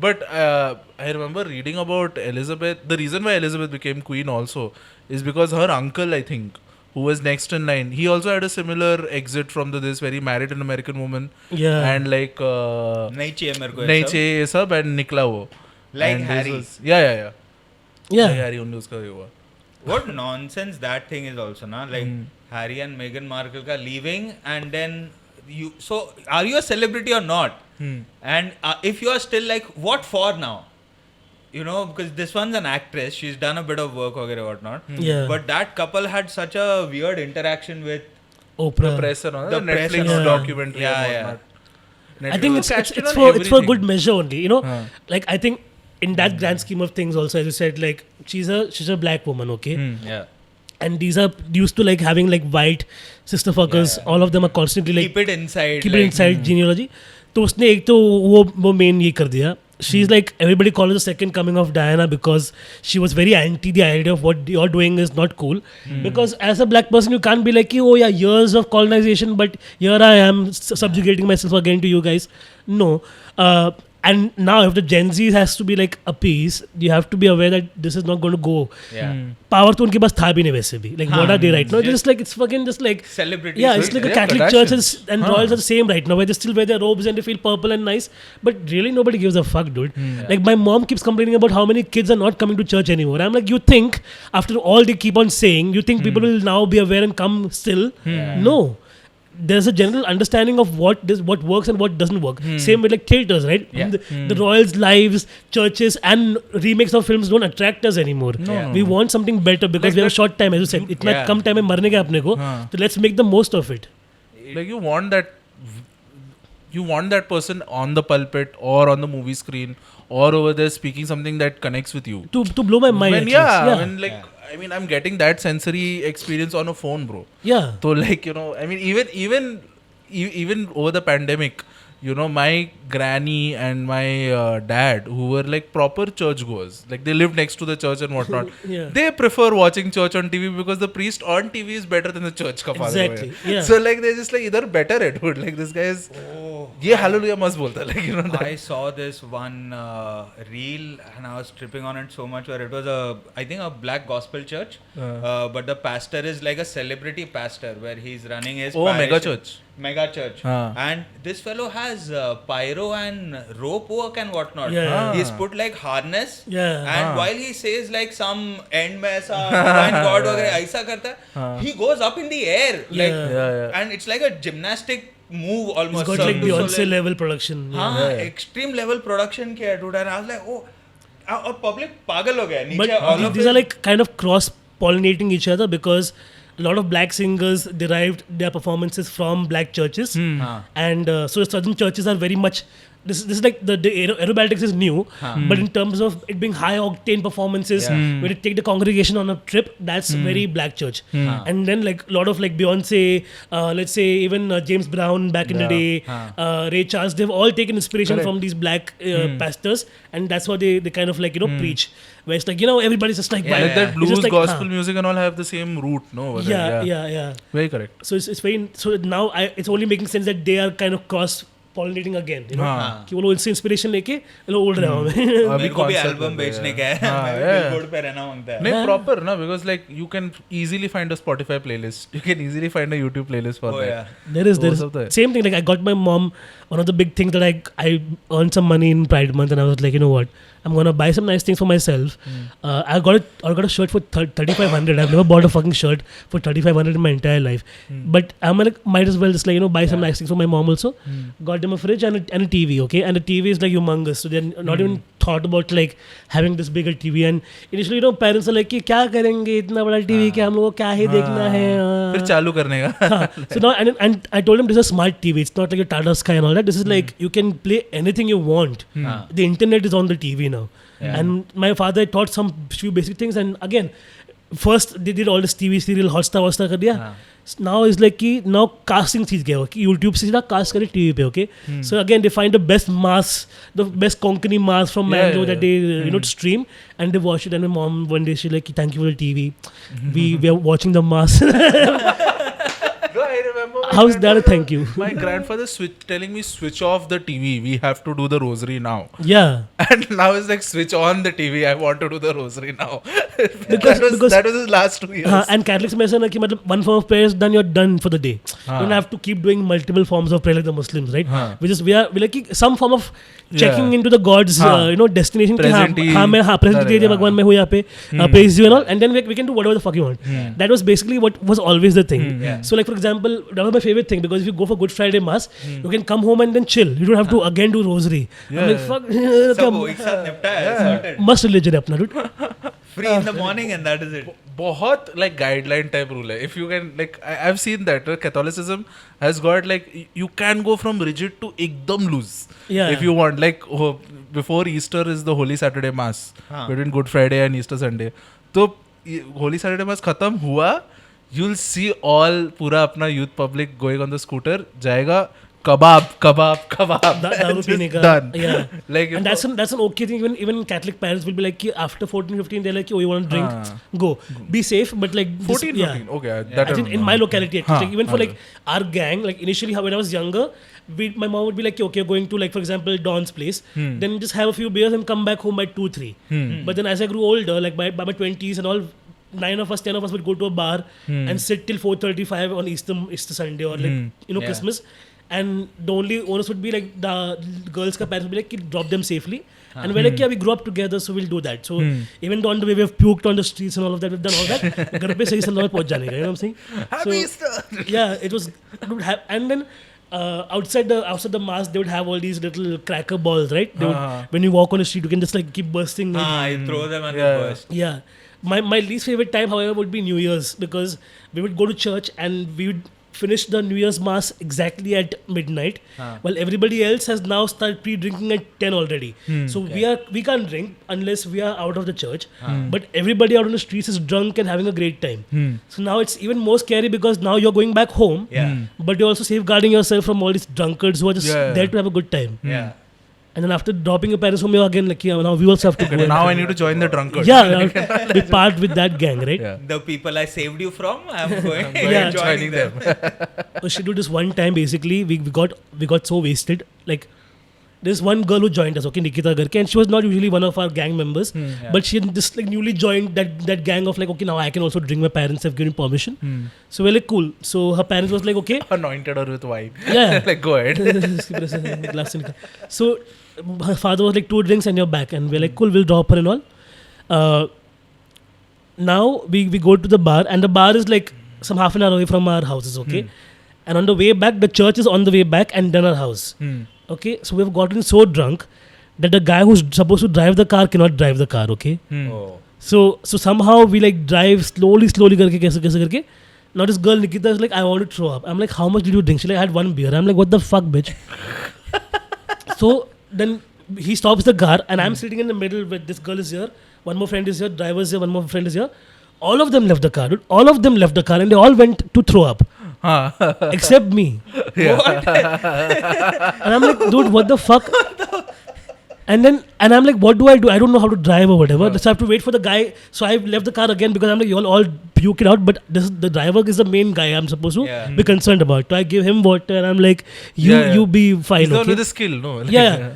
But I remember reading about Elizabeth. The reason why Elizabeth became queen also is because her uncle, I think, who was next in line, he also had a similar exit from this where he married an American woman. Yeah. And like नहीं चाहिए सब and निकला वो. Like and Harry. Yeah. Yeah. Harry only उसका ये हुआ. What nonsense that thing is also, na? Like Harry and Meghan Markle ka leaving, and then you. So are you a celebrity or not? And if you are still like, what for now? You know, because this one's an actress, she's done a bit of work or whatnot. Yeah. But that couple had such a weird interaction with Oprah. The press and all the Netflix documentary. Yeah. I think it's for good measure only. You know, like I think in that grand scheme of things, also as you said, like she's a black woman, okay. Yeah. And these are used to like having like white sister fuckers. Yeah. All of them are constantly like keep it inside genealogy. तो उसने एक तो वो main ये कर दिया. She's like, everybody calls her the second coming of Diana because she was very anti the idea of what you're doing is not cool. Because as a black person, you can't be like, oh yeah, years of colonization, but here I am subjugating myself again to you guys. No. And now if the Gen Z has to be like appeased, you have to be aware that this is not going to go. Yeah. Power तो उनके पास था भी नहीं वैसे भी. Like what are they right now? Just like it's fucking just like celebrity. Yeah, it's like a Catholic church and royals are the same right now, where they still wear their robes and they feel purple and nice. But really nobody gives a fuck, dude. Like my mom keeps complaining about how many kids are not coming to church anymore. I'm like, you think after all they keep on saying, you think people will now be aware and come still? No. There's a general understanding of what works and what doesn't work. Same with like theaters, right? Yeah. The royals' lives, churches, and remakes of films don't attract us anymore. No. We want something better because we have a short time, as you said. Itna kam time mein marne ka apne ko. So let's make the most of it. Like you want that person on the pulpit or on the movie screen or over there speaking something that connects with you. To blow my mind. I mean, I'm getting that sensory experience on a phone, bro. Yeah. So like, you know, I mean, even over the pandemic, you know, my granny and my dad, who were like proper churchgoers, like they lived next to the church and whatnot, they prefer watching church on TV because the priest on TV is better than the church ka father. Exactly. Yeah. So like they're just like either better at it, like this guy is ये hallelujah must बोलता है, like you know that. I saw this one reel and I was tripping on it so much where it was I think a black gospel church, but the pastor is like a celebrity pastor where he's running his MegaChurch. And this fellow has pyro and rope work and whatnot. He's put like harness, and while he says like some end में ऐसा divine God वगैरह ऐसा करता है, he goes up in the air like, and it's like a gymnastic move almost. It's got like Beyonce level production. Extreme level production किया dude, and I was like, oh, public पागल हो गया नीचे. But all of these are like kind of cross pollinating each other because a lot of black singers derived their performances from black churches, and so southern churches are very much. This is like the aerobatics is new, but in terms of it being high octane performances, where you take the congregation on a trip, that's very black church. And then like a lot of like Beyonce, let's say even James Brown back in the day, Ray Charles, they've all taken inspiration from these black pastors, and that's what they kind of like preach. Where it's like everybody's just like like that blues like, gospel music and all have the same root, no? Yeah. Very correct. So it's very now it's only making sense that they are kind of cross pollinating again, कि वो लोग इनसे inspiration लेके लोग उड़ रहे हैं. मेरे को भी एल्बम बेचने का है, बिलबोर्ड पे रहना मांगता है. नहीं प्रॉपर ना, because like you can easily find a Spotify playlist, you can easily find a YouTube playlist for that. There is same thing. Like I got my mom, one of the big things that I earned some money in Pride Month, and I was like, you know what, I'm gonna buy some nice things for myself. I got a shirt for 3,500. I've never bought a fucking shirt for 3,500 in my entire life. But I'm like, might as well just like buy some nice things for my mom also. Got them a fridge and a TV, okay? And the TV is like humongous, so they're not even thought about like having this bigger TV. And initially, parents are like, कि क्या करेंगे इतना बड़ा TV कि हम लोगों को क्या ही देखना है? फिर चालू करने का. So now and I told him this is a smart TV. It's not like a Tata Sky and all that. This is like you can play anything you want. The internet is on the TV now. And my father taught some few basic things, and again, first they did all this TV serial Hotstar कर दिया. Now it's like कि now casting चीज गया कि YouTube से सीधा cast करे TV पे, okay? So again they find the best mass, the best Konkani mass from Mango that they stream, and they watch it. And my mom one day she like, thank you for the TV. We are watching the mass. How's that a thank you? My grandfather telling me switch off the TV. We have to do the rosary now. Yeah. And now it's like switch on the TV. I want to do the rosary now. because that was his last 2 years. And Catholics में ऐसा ना कि मतलब one form of prayer is done, you're done for the day. You don't have to keep doing multiple forms of prayer like the Muslims, right? We like some form of checking into the God's destination. Present दे दिया भगवान मैं हूँ यहाँ पे, praise you and all, and then we can do whatever the fuck you want. That was basically what was always the thing. So like for example, that was my favorite thing, because if you go for Good Friday Mass, you can come home and then chill. You don't have to again do rosary. I'm like fuck. Must religion है अपना dude. Free in the morning and that is it. बहुत like guideline type rule है. If you can like I've seen that Catholicism has got like you can go from rigid to एकदम loose. If you want, like before Easter is the Holy Saturday Mass between Good Friday and Easter Sunday. तो Holy Saturday Mass खत्म हुआ, you'll see all पूरा अपना youth public going on the scooter जाएगा, kebab. Done. Yeah. Like and that's an okay thing. Even Catholic parents will be like, after 14-15, they're like, oh, you want to drink? Go. Be safe, but like 14-15. Okay. That in my locality, like, even for like our gang, like initially when I was younger, my mom would be like, okay, going to like for example Don's place, then just have a few beers and come back home by 2-3. But then as I grew older, like by my 20s and all, 10 of us would go to a bar and sit till 4:35 on Easter Sunday or like Christmas. And the only onus would be like the girls' parents would be like, drop them safely. And we're like, we grew up together, so we'll do that. So even on the way we have puked on the streets and all of that, we've done all that. Ghar pe sahi salwa pahunch jane ka, you know what I'm saying? Happy Easter! Yeah, it was. And then outside the mass, they would have all these little cracker balls, right? They would, when you walk on the street, you can just like keep bursting. You throw them and they burst. Yeah. My least favorite time, however, would be New Year's, because we would go to church and we would finish the New Year's Mass exactly at midnight, while everybody else has now started pre-drinking at 10 already. So we can't drink unless we are out of the church, but everybody out on the streets is drunk and having a great time. So now it's even more scary, because now you're going back home, but you're also safeguarding yourself from all these drunkards who are just there to have a good time. And then after dropping your parents home, you're again like, now we also have to go. Now I need to join the drunkard. Yeah, we part with that gang, right? Yeah. The people I saved you from, I'm going joining them. So she did this one time. Basically, we got so wasted. Like, there's one girl who joined us, okay, Nikita Garke, and she was not usually one of our gang members, but she had just like newly joined that gang of like, okay, now I can also drink. My parents have given permission, so we're like, cool. So her parents was like, okay, anointed her with wine. Yeah, like go ahead. So her father was like, 2 drinks and you're back, and we're like, cool, we'll drop her and all. Now we go to the bar, and the bar is like some half an hour away from our houses, okay, and on the way back, the church is on the way back, and then our house. Okay, so we've gotten so drunk that the guy who's supposed to drive the car cannot drive the car, okay? Oh. So somehow we like drive slowly karke. Now this girl Nikita is like, I want to throw up. I'm like, how much did you drink? She's like, I had 1 beer. I'm like, what the fuck, bitch? So then he stops the car and I'm sitting in the middle with this girl is here, one more friend is here, driver is here, one more friend is here. All of them left the car, dude. All of them left the car and they all went to throw up. Except me. What? And I'm like, dude, what the fuck? And I'm like, what do? I don't know how to drive or whatever. So I have to wait for the guy. So I left the car again because I'm like, you all puke it out. But the driver is the main guy I'm supposed to be concerned about. So I give him water and I'm like, you be fine. He's the one okay? with the skill, no? Like, Yeah.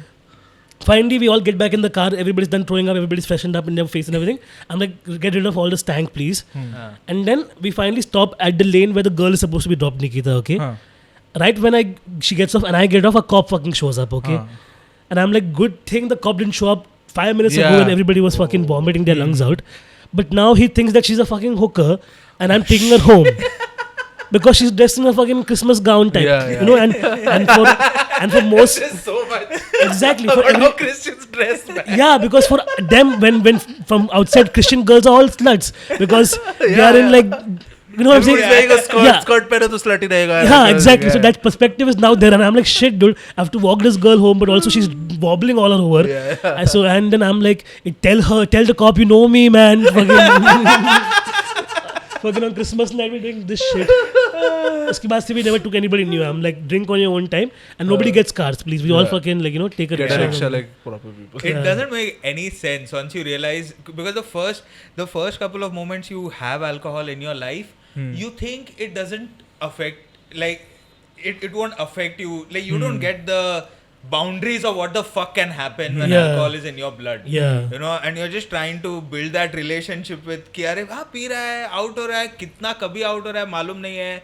Finally, we all get back in the car. Everybody's done throwing up. Everybody's freshened up in their face and everything. I'm like, get rid of all the stank, please. And then we finally stop at the lane where the girl is supposed to be dropped, Nikita, okay? Right when she gets off and I get off, a cop fucking shows up, okay? And I'm like, good thing the cop didn't show up 5 minutes ago when everybody was fucking vomiting their lungs out. But now he thinks that she's a fucking hooker and I'm taking her home. Because she's dressed in a fucking Christmas gown type, you know, and for most, so much. Exactly. For how Christians dress, man. Yeah, because for them, when from outside, Christian girls are all sluts because they are in like, you know what I'm saying? Wearing a skirt pehna to slutty rahega. Yeah, exactly. So that perspective is now there, and I'm like, shit, dude. I have to walk this girl home, but also she's wobbling all over. And then I'm like, tell the cop, you know me, man. Fucking on Christmas night, we're doing this shit. Uske baad se we never took anybody new. I'm like, drink on your own time, and nobody gets cars, please. We all fucking like, take a rickshaw like proper people. It doesn't make any sense once you realize, because the first couple of moments you have alcohol in your life, you think it doesn't affect, like it won't affect you, like you don't get the boundaries of what the fuck can happen when alcohol is in your blood. Yeah. You know, and you're just trying to build that relationship with कि अरे हाँ P रहा है, out हो रहा है, कितना कभी out हो रहा है मालूम नहीं है,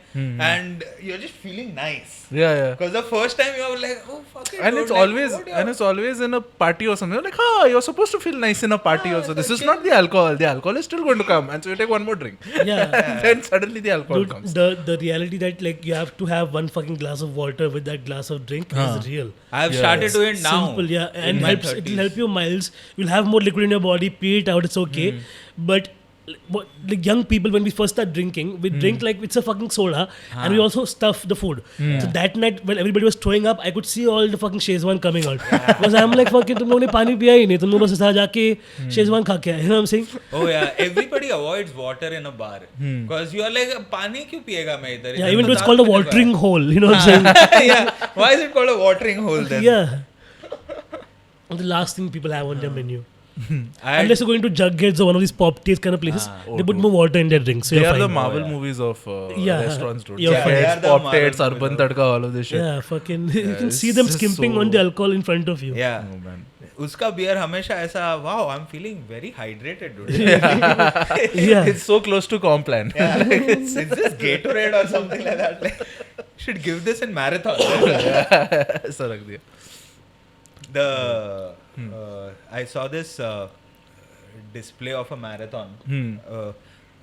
and you're just feeling nice. Yeah. Because the first time you're like, oh fuck it. And it's always in a party or something. You're like, you're supposed to feel nice in a party also. This is not the alcohol. The alcohol is still going to come, and so you take one more drink. Yeah. Then suddenly the alcohol comes. The reality that like you have to have one fucking glass of water with that glass of drink is real. I've started doing it now. Simple, and it'll help you miles. You'll have more liquid in your body. Pee it out. It's okay. But like young people, when we first start drinking, we drink like it's a fucking soda, and we also stuff the food. So that night when everybody was throwing up, I could see all the fucking Shezwan coming out. Because I'm like, fucking, तुम लोगों ने पानी पिया ही नहीं, तुम लोग बस जाके Shezwan खा के आए. You know what I'm saying? Oh yeah, everybody avoids water in a bar because you are like, पानी क्यों पिएगा मैं इधर? Yeah, even though it's called a watering hole. You know what I'm saying? Yeah, why is it called a watering hole then? Yeah. The last thing people have on their menu. Unless you're going to Jugheads or one of these pop taste kind of places, they put more water in their drinks. So they are the Marvel movies of restaurants, dude. Jugheads, pop tates, urban tadka, all of this shit. Yeah, fucking. You can see them skimping on the alcohol in front of you. Yeah. Oh, man. उसका beer हमेशा ऐसा, wow, I'm feeling very hydrated, dude. Yeah. It's so close to Complan. Yeah. It's this Gatorade or something like that. Like, should give this in marathon. ऐसा रख दिया. I saw this display of a marathon,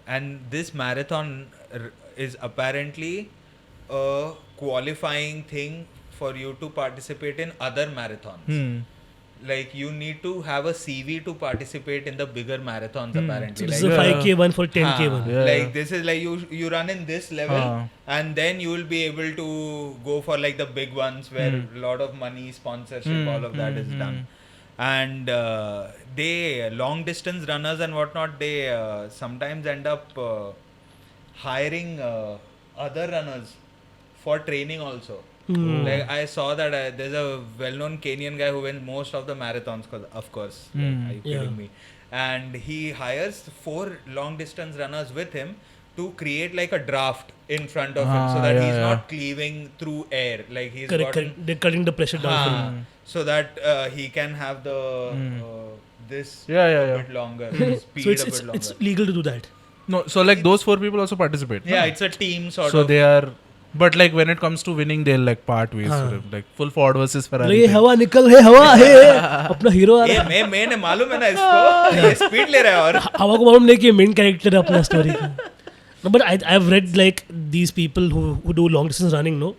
and this marathon is apparently a qualifying thing for you to participate in other marathons. Like you need to have a CV to participate in the bigger marathons apparently. So this like, is a 5K one for 10K one. Yeah. Like this is like you run in this level and then you will be able to go for like the big ones where a lot of money, sponsorship, all of that is done. And they long distance runners and whatnot, they sometimes end up hiring other runners for training also. Like I saw that there's a well-known Kenyan guy who wins most of the marathons, of course. Like, are you kidding me? And he hires 4 long-distance runners with him to create like a draft in front of him, so that he's not cleaving through air. Like he's they're cutting the pressure down. So that he can have the this a bit longer, speed so a bit longer. It's legal to do that. No, so like those 4 people also participate. Yeah, it's a team sort of. So they are, but like when it comes to winning, they'll like part ways for him. Like full Ford versus Ferrari. ये हवा निकल है हवा है अपना hero आ रहा है. मैंने मालूम है ना इसको, ये स्पीड ले रहा है और हवा को मालूम नहीं कि मेन कैरेक्टर है अपना स्टोरी का. No, but I've read like these people who do long distance running, no,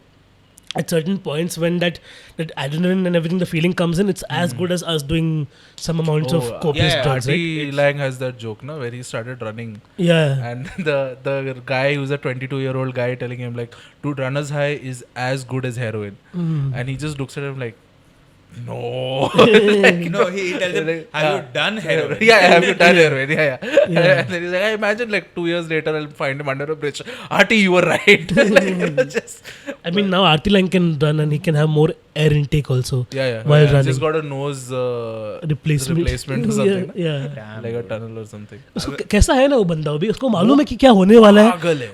at certain points when that adrenaline and everything, the feeling comes in, it's as good as us doing some amounts of copious drugs. Artie Lang has that joke, no, where he started running. Yeah. And the guy who's a 22-year-old guy telling him like, dude, runner's high is as good as heroin. And he just looks at him like, no. No, he tells him, have you done heroin? Yeah, have you done heroin? Yeah. And then he's like, I imagine like 2 years later I'll find him under a bridge. Artie, you were right. I mean, now Artie Lang can run and he can have more air intake also. While running. He's just got a nose replacement or something. Yeah. Like a tunnel or something. उसको कैसा है ना वो बंदा अभी, उसको मालूम है कि क्या होने वाला है,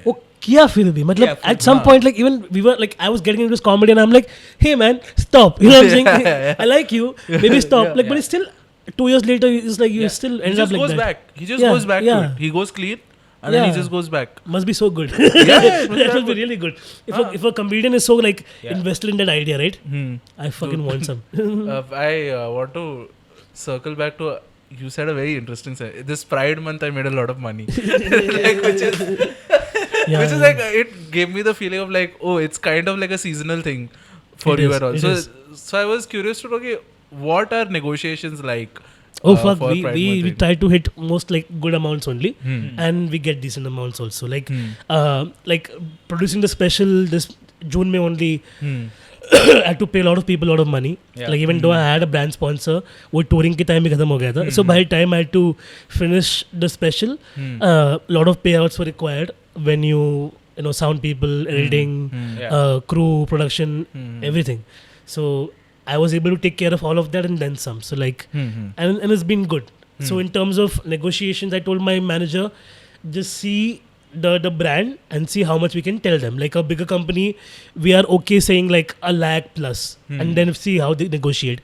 वो किया फिर भी, मतलब at some point like even we were like I was getting into this comedy and I'm like, hey man, stop, you know what I'm saying? I like you, maybe stop, like but it's still 2 years later it's like you still end up like that. He just goes back to it. He goes clean and then he just goes back. Must be so good. That must be really good. If a comedian is so like invested in that idea, right? I fucking want some. I want to circle back to you said a very interesting sentence. This Pride month I made a lot of money. Like, which is like it gave me the feeling of like, oh, it's kind of like a seasonal thing for you and all. So I was curious to know, okay, what are negotiations like? Oh fuck, we try to hit most like good amounts only, and we get decent amounts also. Like producing the special this June May only. I had to pay a lot of people a lot of money. Like even though I had a brand sponsor, वो touring के time में खत्म हो गया था. So by the time I had to finish the special, lot of payouts were required when you know sound people, editing, crew, production, everything. So I was able to take care of all of that and then some. So like, and it's been good. So in terms of negotiations, I told my manager, just see the brand and see how much we can tell them. Like a bigger company, we are okay saying like 1 lakh plus, and then see how they negotiate.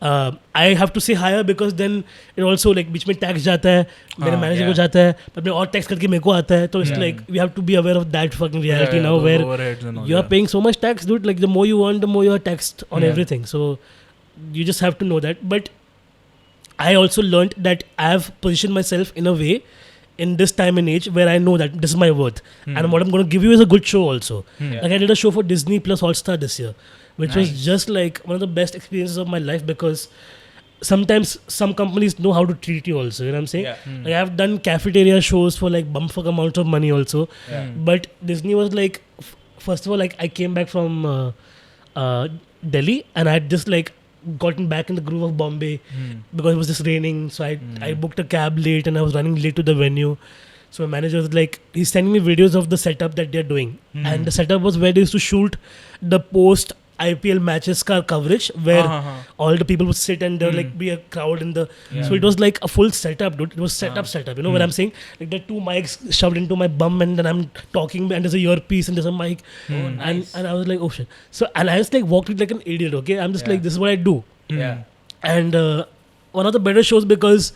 I have to say higher because then it also like बीच में tax जाता है, मेरे manager को जाता है, पर मैं और tax करके मेरे को आता है, तो it's like we have to be aware of that fucking reality now where you are paying so much tax, dude. Like the more you earn, the more you are taxed on everything. So you just have to know that. But I also learned that I have positioned myself in a way in this time and age where I know that this is my worth, and what I'm going to give you is a good show also. Like I did a show for Disney Plus All Star this year, which was just like one of the best experiences of my life, because sometimes some companies know how to treat you also, you know what I'm saying? Like I've done cafeteria shows for like bumfuck amounts of money also, but Disney was like, first of all, like I came back from Delhi and I had just like gotten back in the groove of Bombay because it was just raining, so I booked a cab late and I was running late to the venue. So my manager was like, he's sending me videos of the setup that they're doing, and the setup was where they used to shoot the post IPL matches coverage, where all the people would sit and there would like be a crowd in the so it was like a full setup, dude. It was setup, you know what I'm saying? Like there are 2 mics shoved into my bum and then I'm talking and there's a earpiece and there's a mic, and I was like, oh shit. So and I just like walked it like an idiot, okay? I'm just like, this is what I do. And one of the better shows, because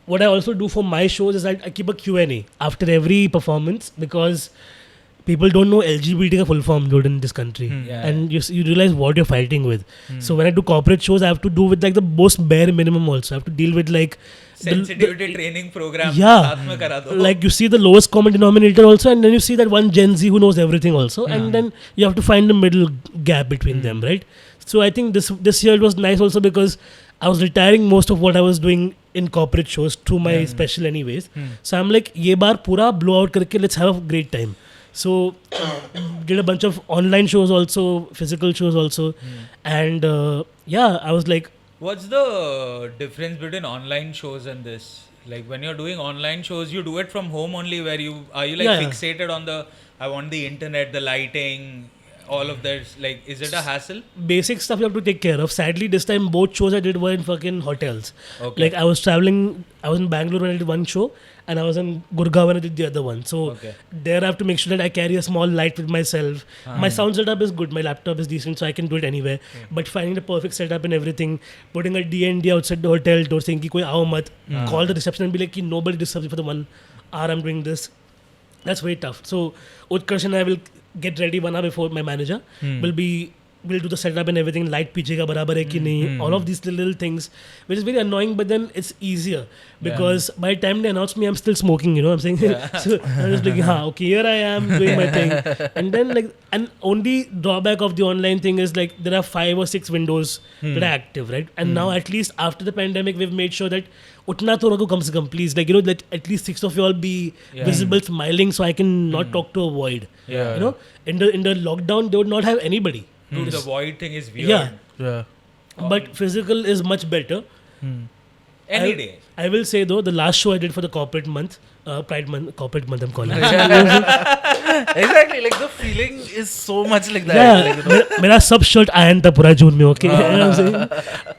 what I also do for my shows is I keep a Q&A after every performance, because people don't know LGBT ka full form, dude, in this country. And you realize what you're fighting with. So when I do corporate shows, I have to do with like the most bare minimum also. I have to deal with like sensitivity training program. Like you see the lowest common denominator also, and then you see that one Gen Z who knows everything also, and then you have to find the middle gap between them, right? So I think this year it was nice also because I was retiring most of what I was doing in corporate shows through my special anyways. So I'm like, ye baar pura blow out karke, let's have a great time. So did a bunch of online shows also, physical shows also, and I was like, what's the difference between online shows and this? Like when you're doing online shows, you do it from home only, where are you like fixated on I want the internet, the lighting, all of that, like, is it a hassle? Basic stuff you have to take care of. Sadly, this time both shows I did were in fucking hotels. Okay. Like I was traveling, I was in Bangalore when I did one show, and I was in Gurgaon when I did the other one. So there I have to make sure that I carry a small light with myself. My sound setup is good, my laptop is decent, so I can do it anywhere. But finding the perfect setup and everything, putting a DND outside the hotel door saying ki koi aao mat, call the reception and be like ki nobody disturbs me for the 1 hour I'm doing this. That's very tough. So Utkarsh and I will get ready 1 hour before my manager. We'll do the setup and everything. Light piche ka barabar hai ki nahi. All of these little things, which is very annoying, but then it's easier because by the time they announce me, I'm still smoking. You know what I'm saying? So I'm just like, okay, here I am doing my thing. And then and only drawback of the online thing is like there are 5 or 6 windows that are active, right? And now at least after the pandemic, we've made sure that utna to rakho kam se kam, please. Like, let at least 6 of you all be visible, smiling, so I can not talk to a void. You know, in the lockdown, they would not have anybody. Dude, the void thing is weird. Yeah. But physical is much better. Any day. I will say though, the last show I did for the corporate month, Pride month, corporate month I'm calling it. Exactly, like the feeling is so much like that. Yeah, मेरा सब shirt iron था पूरा जून में, okay. You know what I'm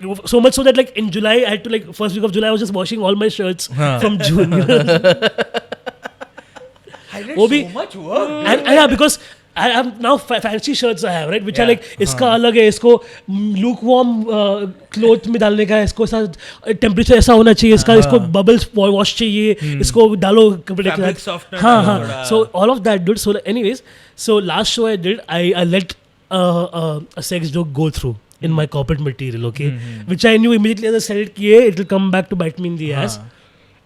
saying? So much so that like in July, I had to like first week of July I was just washing all my shirts from June. You know? I did so much work. And yeah, because I have now fancy shirts I have, right? Which are like, इसका अलग है, इसको lukewarm cloth में डालने का है, इसको ऐसा temperature ऐसा होना चाहिए, इसको bubbles wash चाहिए, इसको डालो कपड़े के साथ. हाँ. So all of that, dude. So anyways, so last show I did, I let a sex joke go through in my corporate material, okay? Which I knew immediately as I said it, it will come back to bite me in the ass.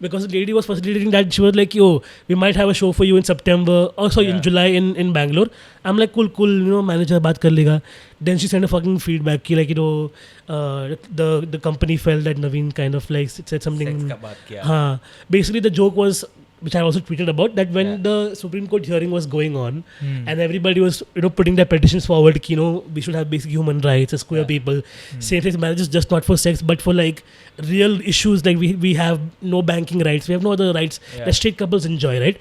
Because the lady was facilitating that, she was like, yo, we might have a show for you in September, also in July in Bangalore. I'm like, cool, you know, manager baat kar lega. Then she sent a fucking feedback, like, you know, the company felt that Navin kind of like said something. Sex ka baat kiya. Basically, the joke was, which I also tweeted about, that when the Supreme Court hearing was going on and everybody was, you know, putting their petitions forward, you know, we should have basic human rights as queer people. Same-sex marriage is just not for sex, but for like real issues, like we have no banking rights, we have no other rights that straight couples enjoy, right?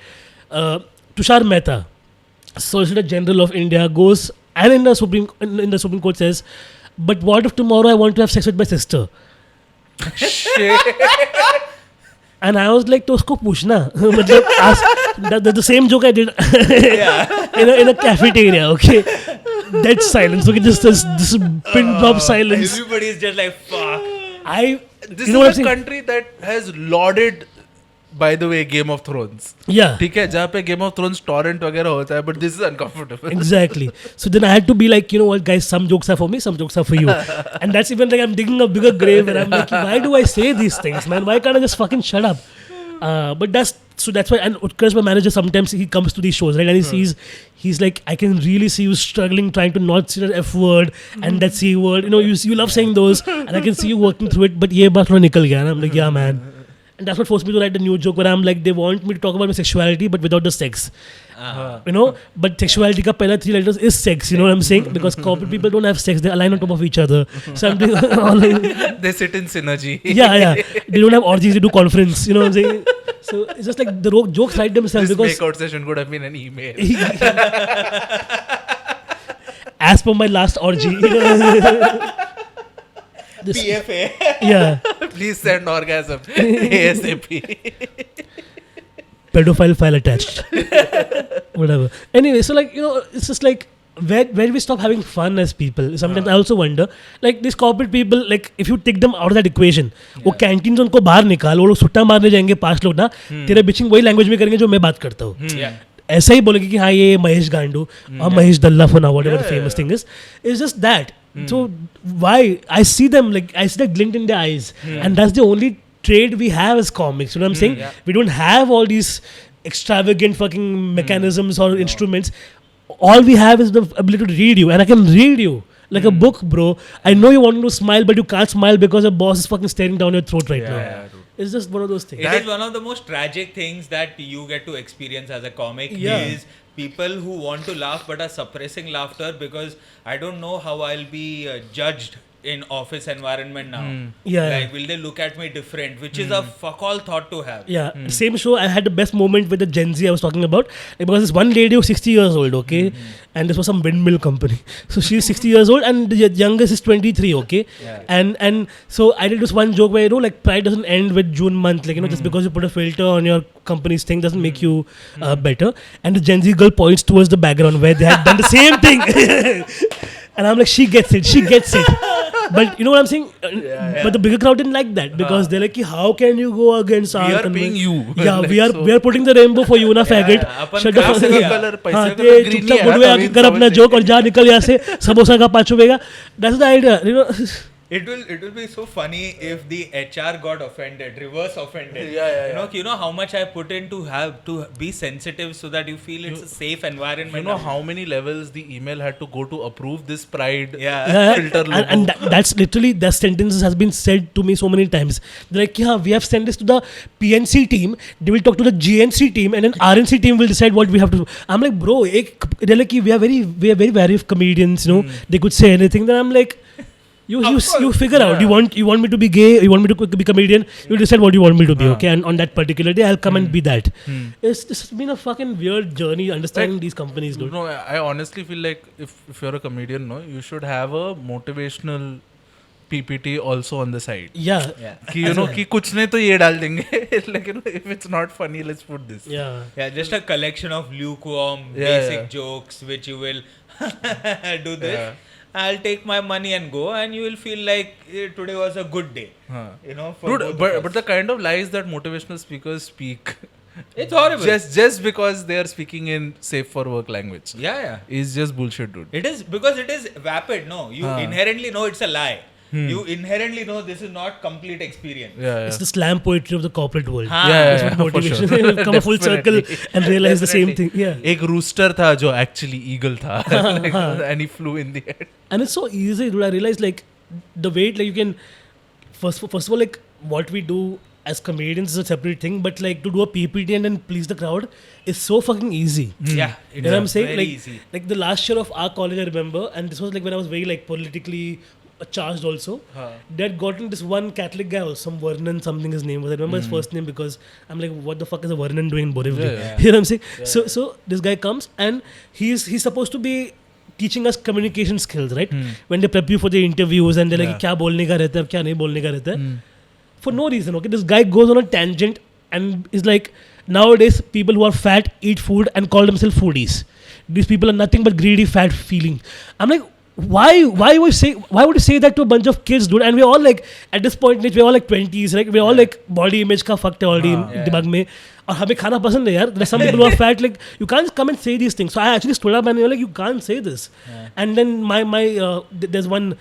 Tushar Mehta, Solicitor General of India, goes and in the Supreme Court says, but what if tomorrow I want to have sex with my sister? Shit. And I was like, to usko puchna. The same joke I did in a cafeteria, okay? Dead silence, okay? Just this pin drop silence. Everybody's just like, fuck. This is a country that has lauded, by the way, Game of Thrones. Yeah. ठीक है, जहाँ पे Game of Thrones torrent वगैरह होता है, but this is uncomfortable. Exactly. So then I had to be like, you know what, guys, some jokes are for me, some jokes are for you. And that's even like I'm digging a bigger grave and I'm like, why do I say these things, man? Why can't I just fucking shut up? But that's why, and Utkarsh, my manager, sometimes he comes to these shows, right? And he sees, he's like, I can really see you struggling, trying to not say that F word and that C word. You know, you love saying those, and I can see you working through it, but ye baat thoda nikal gaya. And I'm like, yeah, man. And that's what forced me to write a new joke where I'm like, they want me to talk about my sexuality, but without the sex. You know, but sexuality ka pehla 3 letters is sex, you know what I'm saying? Because corporate people don't have sex, they align on top of each other. So I'm doing they sit in synergy. Yeah. They don't have orgies, they do conference, you know what I'm saying? So it's just like the jokes write themselves. This because makeout session could have been an email. As per my last orgy. PFA. Yeah. Please send orgasm. ASAP. Pedophile file attached. Whatever. Anyway, so like, you know, it's just like, where we stop having fun as people? Sometimes I also wonder, like these corporate people, like if you take them out of that equation, वो canteen से उनको बाहर निकाल, वो लोग सुट्टा मारने जाएंगे 5 लोग ना, तेरे bitching वही language में करेंगे जो मैं बात करता हूँ. ऐसा ही बोलेंगे कि हाँ ये महेश गांडू और Mahesh दल्ला for now, whatever the famous thing is. It's just that. So why? I see them, like I see that glint in their eyes, and that's the only trade we have as comics. You know what I'm saying? Yeah. We don't have all these extravagant fucking mechanisms or instruments. All we have is the ability to read you, and I can read you like a book, bro. I know you want to smile, but you can't smile because your boss is fucking staring down your throat right now. Yeah, it's just one of those things. It is one of the most tragic things that you get to experience as a comic is people who want to laugh but are suppressing laughter because I don't know how I'll be judged in office environment now? Yeah. Like, will they look at me different? Which is a fuck all thought to have. Yeah. Same show, I had the best moment with the Gen Z I was talking about. Because this one lady was 60 years old, okay? And this was some windmill company. So she's 60 years old and the youngest is 23, okay? Yeah. And so I did this one joke where, like Pride doesn't end with June month. Like, just because you put a filter on your company's thing doesn't make you better. And the Gen Z girl points towards the background where they had done the same thing. And I'm like, she gets it. But you know what I'm saying? But the bigger crowd didn't like that because they're like, how can you go against our... We are paying you. Yeah, like, we are putting the rainbow for you, na faggot. Shut the fuck up. हाँ, ते चुपचाप बुढ़वे आके कर अपना joke और जा निकल यहाँ से समोसा का 5 रुपए का. That's the idea, you know. It will be so funny if the HR got offended, reverse offended. You know how much I put in to have to be sensitive so that you feel it's a safe environment. You know how many levels the email had to go to approve this Pride filter logo. And that's literally, the sentence has been said to me so many times. They're like, yeah, we have sent this to the PNC team, they will talk to the GNC team, and then RNC team will decide what we have to do. I'm like, bro, they're like, we are very wary of comedians, they could say anything. Then I'm like, you figure out. You want me to be gay? You want me to be comedian? You decide what you want me to be. Okay, and on that particular day, I'll come and be that. This has been a fucking weird journey understanding these companies, dude. No, I honestly feel like if you're a comedian, you should have a motivational PPT also on the side. Yeah. कि कुछ नहीं तो ये डाल देंगे. Like, if it's not funny, let's put this. Yeah, just a collection of lukewarm basic jokes which you will do this. Yeah. I'll take my money and go, and you will feel like today was a good day. Dude, but the kind of lies that motivational speakers speak, it's horrible. Just because they are speaking in safe for work language. Yeah. Is just bullshit, dude. It is because it is vapid. No, you inherently know it's a lie. You inherently know this is not complete experience. It's the slam poetry of the corporate world. That's what motivation. Sure. Come a full circle and realize the same thing. एक rooster था जो actually eagle था, and he flew in the air. And it's so easy, dude. I realized like the way like you can first of all like what we do as comedians is a separate thing, but like to do a PPT and then please the crowd is so fucking easy. Yeah, you know what I'm saying? Very like easy. Like the last year of our college, I remember, and this was like when I was very like politically charged also. They had gotten this one Catholic guy, or some Vernon something his name was. I remember his first name because I'm like, what the fuck is a Vernon doing in Borivali? You know what I'm saying? So this guy comes and he's supposed to be teaching us communication skills, right? When they prep you for the interviews and they're like, क्या बोलने का रहता है, क्या नहीं बोलने का रहता है. For no reason, okay? This guy goes on a tangent and is like, nowadays people who are fat eat food and call themselves foodies. These people are nothing but greedy, fat feeling. I'm like, why would you say that to a bunch of kids, dude? And we're all like, at this point in age, we're all like 20s, right? We're all like body image का fucked है already दिमाग में. और हमें खाना पसंद है यार. There's some people who are fat, like you can't come and say these things. So I actually stood up and they were like, you can't say this. And then my there's one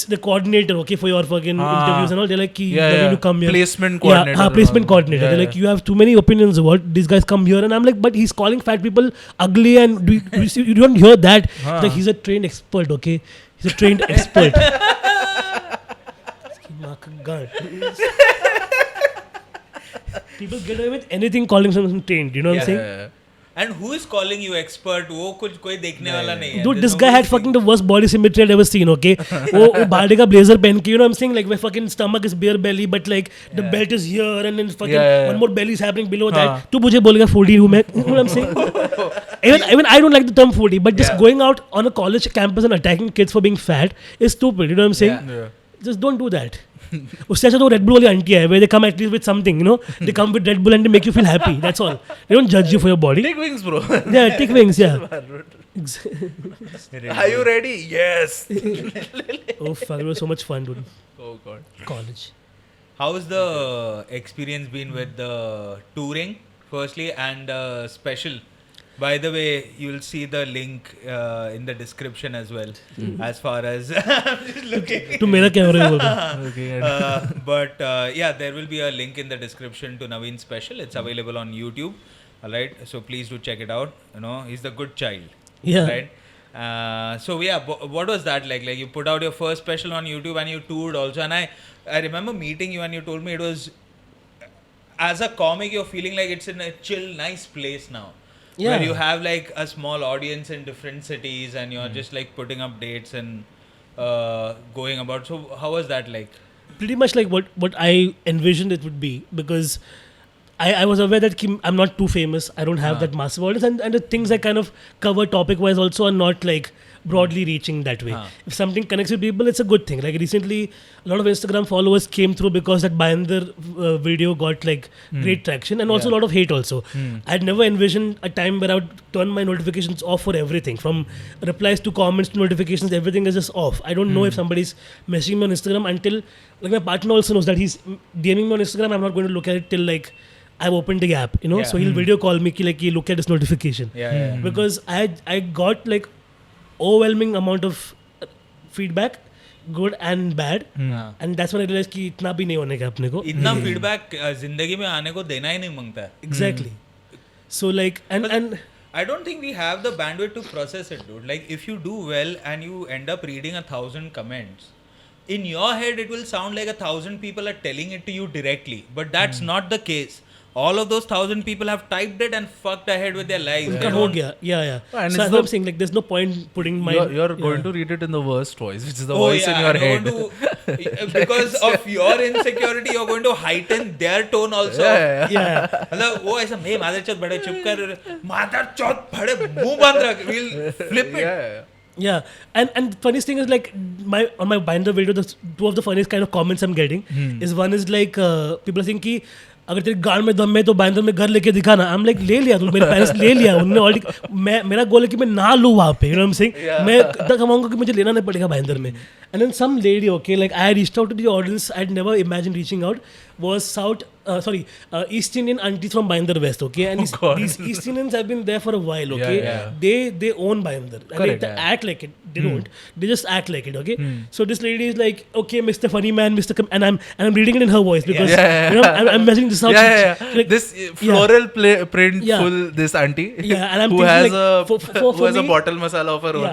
the coordinator, okay, for your fucking interviews and all. They're like, you come here. Placement coordinator. Yeah, placement coordinator. They're like, you have too many opinions about these guys come here, and I'm like, but he's calling fat people ugly, and you don't hear that. Like he's a trained expert, okay? He's a trained expert. People get away with anything calling someone trained. You know what I'm saying? Yeah. And who is calling you expert? वो कुछ कोई देखने वाला नहीं है. Dude, this guy had fucking the worst body symmetry I've ever seen, okay? वो बाड़े का blazer पहन के, you know what I'm saying? Like my fucking stomach is bare belly, but like the belt is here and then fucking one more belly is happening below that. तू मुझे बोलेगा foodie हूँ मैं, you know what I'm saying? Even I don't like the term foodie, but just going out on a college campus and attacking kids for being fat is stupid, you know what I'm saying? Just don't do that. उससे अच्छा तो Red Bull वाली aunty है, where they come at least with something, you know? They come with Red Bull and they make you feel happy. That's all. They don't judge you for your body. Take wings, bro. Yeah, take wings. Yeah. Are you ready? Yes. Oh fuck! It was so much fun, dude. Oh god. College. How's the experience been with the touring, firstly, and special? By the way, you'll see the link in the description as well. As far as I'm just looking. To मेरा camera. But there will be a link in the description to Navin's special. It's available on YouTube. All right, so please do check it out. You know, he's the good child. Yeah. Right. So what was that like? Like you put out your first special on YouTube and you toured also. And I remember meeting you and you told me it was, as a comic, you're feeling like it's in a chill, nice place now. Yeah. Where you have like a small audience in different cities and you're just like putting up dates and going about. So how was that like? Pretty much like what I envisioned it would be, because I was aware that I'm not too famous. I don't have that massive audience, and the things I kind of cover topic wise also are not like broadly reaching that way. If something connects with people, it's a good thing. Like recently, a lot of Instagram followers came through because that Binder video got like great traction, and also a lot of hate also. I'd never envisioned a time where I would turn my notifications off for everything, from replies to comments to notifications. Everything is just off. I don't know if somebody's messaging me on Instagram until, like, my partner also knows that he's DMing me on Instagram. I'm not going to look at it till like I've opened the app, you know. So he'll video call me like, look at this notification. Because I got like overwhelming amount of feedback, good and bad, and that's when I realized कि इतना भी नहीं होने का अपने को. इतना feedback जिंदगी में आने को देना ही नहीं मांगता है. Exactly. So like and I don't think we have the bandwidth to process it, dude. Like if you do well and you end up reading 1,000 comments, in your head it will sound like 1,000 people are telling it to you directly, but that's not the case. All of those 1,000 people have typed it and fucked ahead with their lives. Yeah. And so I'm saying like there's no point putting my... You're going to read it in the worst voice, which is the voice in your head. Because of your insecurity, you're going to heighten their tone also. Yeah. मतलब वो ऐसा मैं मादर चौथ बड़े चुप कर मादर चौथ बड़े मुंह बंद रख. We'll flip it. Yeah, and the funniest thing is like on my Binder video, the two of the funniest kind of comments I'm getting is one is like people are saying कि अगर तेरे गाड़ में दम है तो बाइंदर में घर लेके दिखाना. I'm like ले लिया, तो मेरे पेरेंट्स ले लिया उन्होंने ऑलरेडी. मेरा गोल है कि मैं ना लूँ वहाँ पे, you know what I'm saying? मैं इतना कमाऊंगा कि मुझे लेना नहीं पड़ेगा बाइंदर में. And then some lady, okay, like I reached out to the audience I'd never imagined reaching out, was East Indian aunties from Binder West, okay, and these East Indians have been there for a while, okay. They own Binder, and they act like it. They don't. They just act like it, okay. So this lady is like, okay, Mr. Funny Man, and I'm reading it in her voice because you know I'm imagining this out. Like, this floral print full this auntie. And I'm who has like, who has a bottle masala of her own.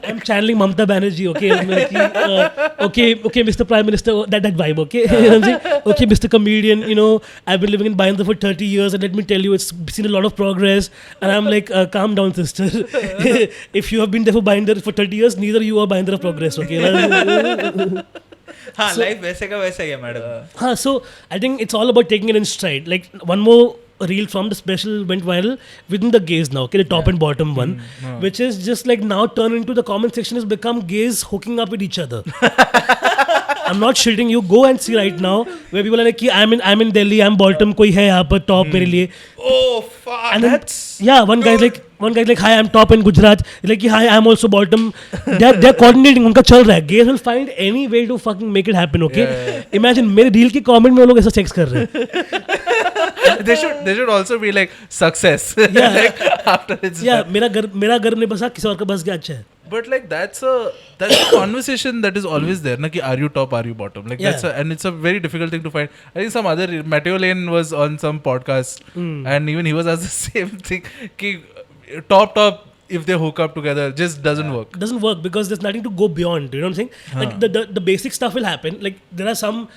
I'm channeling Mamata Banerjee, okay. Okay, Mr. Prime Minister, that vibe, okay. You know what I'm saying? Okay, Mr. Comedian, you know, I've been living in Binder for 30 years, and let me tell you, it's seen a lot of progress. And I'm like, calm down, sister. If you have been there for Binder for 30 years, neither you or Binder of progress, okay. Life वैसे का वैसा ही है, madam. So I think it's all about taking it in stride. Like one more reel from the special went viral within the gays now, okay, the top and bottom one, which is just like now turned into the comment section has become gays hooking up with each other. I'm not shitting you. Go and see right now where people are like, I'm in Delhi, I'm bottom, koi hai yahan par top mere liye. Oh fuck. And then, one guy's like, hi, I'm top in Gujarat. Like, hi, I'm also bottom. They're coordinating. Unka chal raha hai. Gays will find any way to fucking make it happen, okay? Imagine, mere reel ki comment mein wo log aisa sex kar rahe hain. They should also be like success. Like after it's done. मेरा घर नहीं बसा, किसी और का बस गया, अच्छा है. But like that's a conversation that is always there, na, ki are you top, are you bottom? Like and it's a very difficult thing to find. I think some other Matteo Lane was on some podcast and even he was asked the same thing. Ki top if they hook up together just doesn't work. Doesn't work because there's nothing to go beyond. You know what I'm saying? Like the basic stuff will happen. Like there are some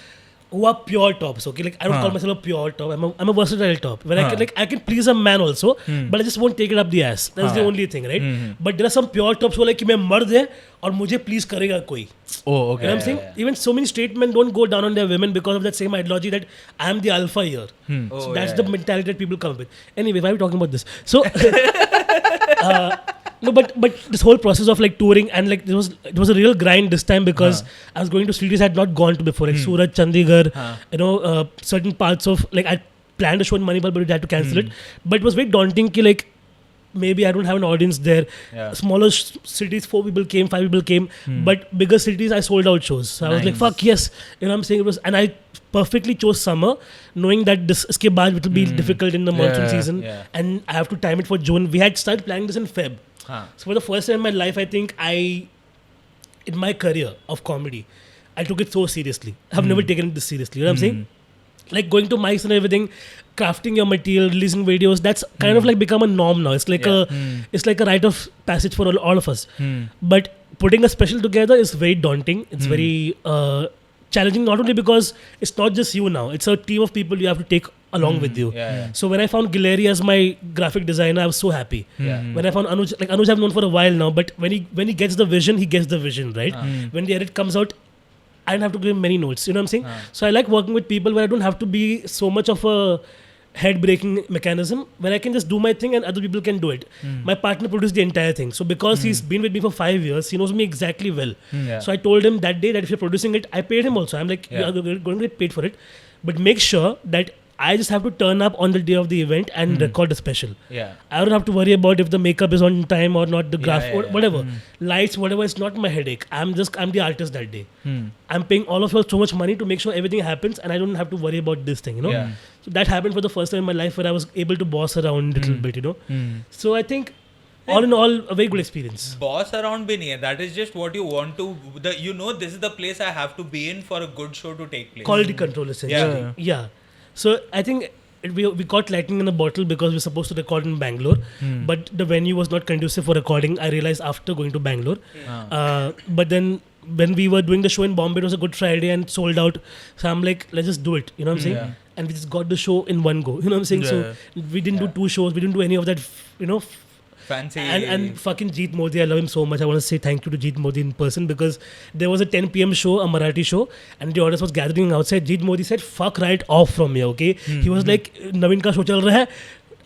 who are pure tops, okay? Like I don't call myself a pure top. I'm a versatile top. Where I can please a man also, but I just won't take it up the ass. That's the only thing, right? But there are some pure tops who are like कि मैं मर्द है और मुझे please करेगा कोई. Oh, okay. You know what I'm saying? Even so many straight men don't go down on their women because of that same ideology that I'm the alpha here. So that's the mentality that people come with. Anyway, why are we talking about this? So no, but this whole process of like touring and like it was a real grind this time because I was going to cities I had not gone to before, like Surat, Chandigarh, you know, certain parts of like I planned a show in Manipal but I had to cancel it. But it was very daunting ki like maybe I don't have an audience there. Smaller cities, 4 people came, 5 people came, but bigger cities I sold out shows. So I was like, fuck yes, you know what I'm saying? It was, and I perfectly chose summer, knowing that iske baad it will be difficult in the monsoon season, and I have to time it for June. We had started planning this in Feb. So for the first time in my life, I think in my career of comedy, I took it so seriously. I've never taken it this seriously. You know what I'm saying? Like going to mics and everything, crafting your material, releasing videos, that's kind of like become a norm now. It's like it's like a rite of passage for all of us. But putting a special together is very daunting. It's very challenging, not only because it's not just you now. It's a team of people you have to take along with you. So when I found Gileri as my graphic designer, I was so happy. When I found Anuj, like Anuj I've known for a while now, but when he gets the vision, right? When the edit comes out, I don't have to give him many notes. You know what I'm saying? So I like working with people where I don't have to be so much of a head-breaking mechanism, where I can just do my thing and other people can do it. My partner produced the entire thing. So because he's been with me for 5 years, he knows me exactly well. So I told him that day that if you're producing it, I paid him also. I'm like, you're going to get paid for it. But make sure that I just have to turn up on the day of the event and record a special. I don't have to worry about if the makeup is on time or not, the graph, whatever. Lights, whatever, it's not my headache. I'm the artist that day. I'm paying all of you so much money to make sure everything happens and I don't have to worry about this thing, you know. So that happened for the first time in my life where I was able to boss around a little bit, you know. So I think all in all, a very good experience. Boss around bhi nahi hai. That is just what you want to. This is the place I have to be in for a good show to take place. Quality control, essentially. Yeah. So I think we caught lightning in a bottle because we're supposed to record in Bangalore, but the venue was not conducive for recording. I realized after going to Bangalore. But then when we were doing the show in Bombay, it was a Good Friday and sold out. So I'm like, let's just do it. You know what I'm saying? And we just got the show in one go. You know what I'm saying? So we didn't do 2 shows. We didn't do any of that, you know. Fancy. And fucking Jeet Modi, I love him so much. I want to say thank you to Jeet Modi in person because there was a 10 p.m. show, a Marathi show, and the audience was gathering outside. Jeet Modi said, fuck right off from here, okay? He was like, Navin ka show chal raha hai.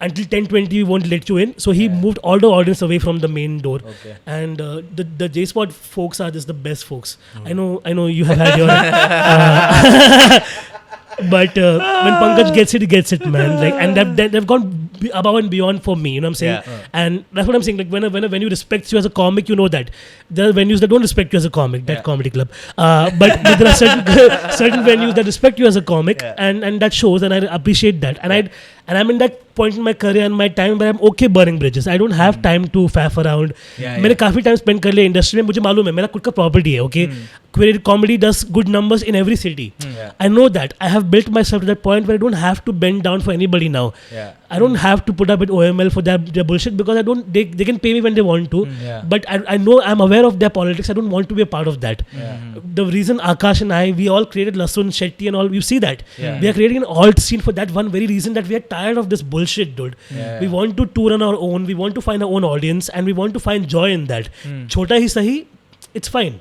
Until 10:20 we won't let you in. So he moved all the audience away from the main door. And the J-Spot folks are just the best folks. I know you have had your... But when Pankaj gets it, he gets it, man. Like, and they've gone above and beyond for me. You know what I'm saying? And that's what I'm saying. Like when a venue respects you as a comic, you know that there are venues that don't respect you as a comic. That comedy club. But there are certain venues that respect you as a comic, and that shows, and I appreciate that. And I'm in that point in my career and my time where I'm okay burning bridges. I don't have time to faff around. मैंने काफी time spend कर लिया industry में. मुझे मालूम है मेरा खुद का property है. Okay, creative comedy does good numbers in every city. I know that. I have built myself to that point where I don't have to bend down for anybody now. I don't have to put up with OML for their bullshit because they can pay me when they want to. But I know I'm aware of their politics. I don't want to be a part of that. The reason Akash and we all created Lasun, Shetty and all, you see that. We are creating an alt scene for that one very reason, that we are tired of this bullshit, dude. We want to tour on our own. We want to find our own audience and we want to find joy in that. Chota hi sahi, it's fine.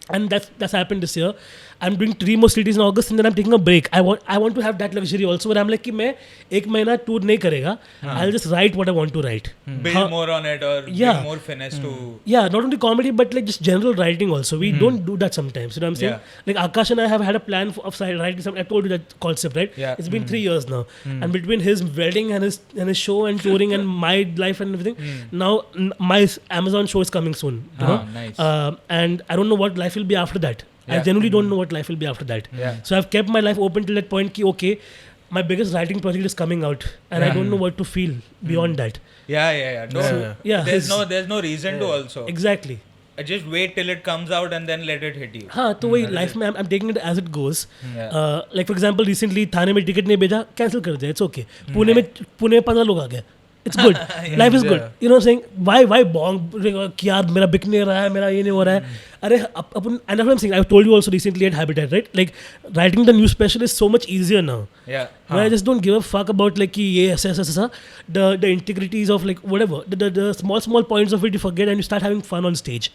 And that's happened this year. I'm doing 3 more cities in August and then I'm taking a break. I want to have that luxury also, where I'm like कि मैं 1 महीना tour नहीं करेगा. I'll just write what I want to write. Build more on it or bring more finesse to... Yeah, not only comedy but like just general writing also. We don't do that sometimes. You know what I'm saying? Like Akash and I have had a plan of writing something. I told you that concept, right? It's been 3 years now. And between his wedding and his show and touring and my life and everything, now my Amazon show is coming soon. You know? Nice. And I don't know what life will be after that. I genuinely don't know what life will be after that. So I've kept my life open till that point ki, okay, my biggest writing project is coming out and I don't know what to feel beyond that. There's no reason to also. Exactly. Just wait till it comes out and then let it hit you. हाँ तो वही life में I'm taking it as it goes. Like for example recently थाने में ticket नहीं भेजा, cancel कर दिया, it's okay. Pune में 15 लोग आ गए. It's good. Life is good. You know what I'm saying? Why bong? कि यार मेरा बिक नहीं रहा है, मेरा ये नहीं हो रहा है. अरे अपन, and that's what I'm saying. I've told you also recently at Habitat, right? Like writing the new special is so much easier now. Where I just don't give a fuck about like कि ये ऐसा. The integrities of like whatever. The small points of it you forget and you start having fun on stage.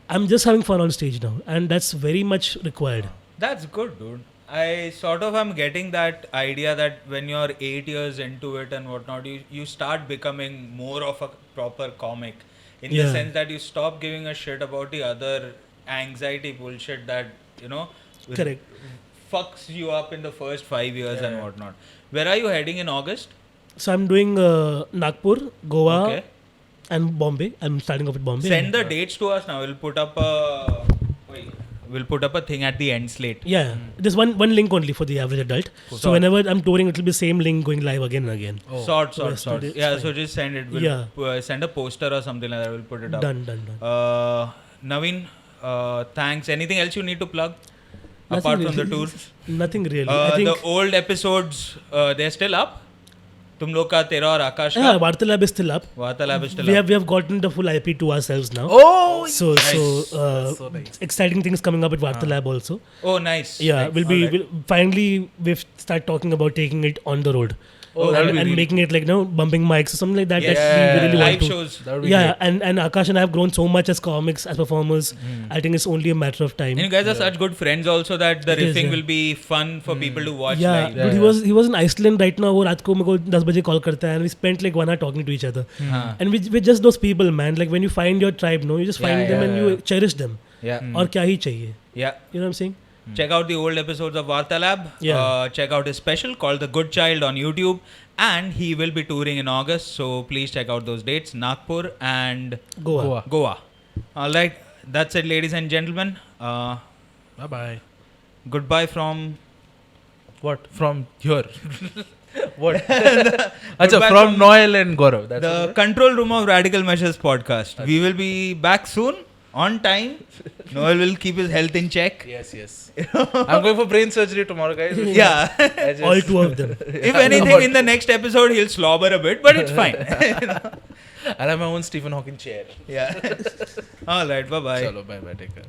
I'm just having fun on stage now, and that's very much required. That's good, dude. I sort of am getting that idea that when you're 8 years into it and whatnot, you start becoming more of a proper comic in the sense that you stop giving a shit about the other anxiety bullshit that, you know, correct, fucks you up in the first 5 years and whatnot. Where are you heading in August? So I'm doing Nagpur, Goa and Bombay. I'm starting off with Bombay. Send the dates to us now. We'll put up a thing at the end slate. There's one link only for the average adult. Cool. So whenever I'm touring, it will be the same link going live again and again. Sort. Yeah, so just send it. We'll send a poster or something like that. We'll put it up. Done. Navin, thanks. Anything else you need to plug? Nothing apart really. From the tour? Nothing really. The old episodes, they're still up? तुम लोग का तेरा और आकाश का Yeah, Vartalab is still up. वार्तालाप is still We up. have gotten the full IP to ourselves now. Oh, So so nice. exciting things coming up at Vartalab also. Oh, nice. Yeah, Nice. we'll finally we've start talking about taking it on the road. Oh, that'll be and really making it like bumping mics or something like that. Yes. That we really want Live to. shows. That would be Yeah, great. and Akash and I have grown so much as comics, as performers. I think it's only a matter of time. And you guys are such good friends also that the It is, riffing yeah. will be fun for people to watch Yeah, live. dude, he was in Iceland right now. वो रात को मेरे को 10 बजे call करता है, and we spent like 1 hour talking to each other. And we're just those people, man. Like when you find your tribe, you just find them and you cherish them. Yeah. और क्या ही चाहिए? Yeah. You know what I'm saying? Check out the old episodes of Vartalab. Yeah. Check out his special called The Good Child on YouTube. And he will be touring in August. So please check out those dates. Nagpur and Goa. All right. That's it, ladies and gentlemen. Bye-bye. Goodbye from... What? From here. What? Goodbye from Noel and Gaurav. That's the Control Room of Radical Measures podcast. We will be back soon. On time. Noel will keep his health in check. Yes. I'm going for brain surgery tomorrow, guys. Yeah. All 2 of them. If anything, in the next episode, he'll slobber a bit, but it's fine. I'll have my own Stephen Hawking chair. Yeah. All right. Bye-bye. Chalo, bye-bye. Take care.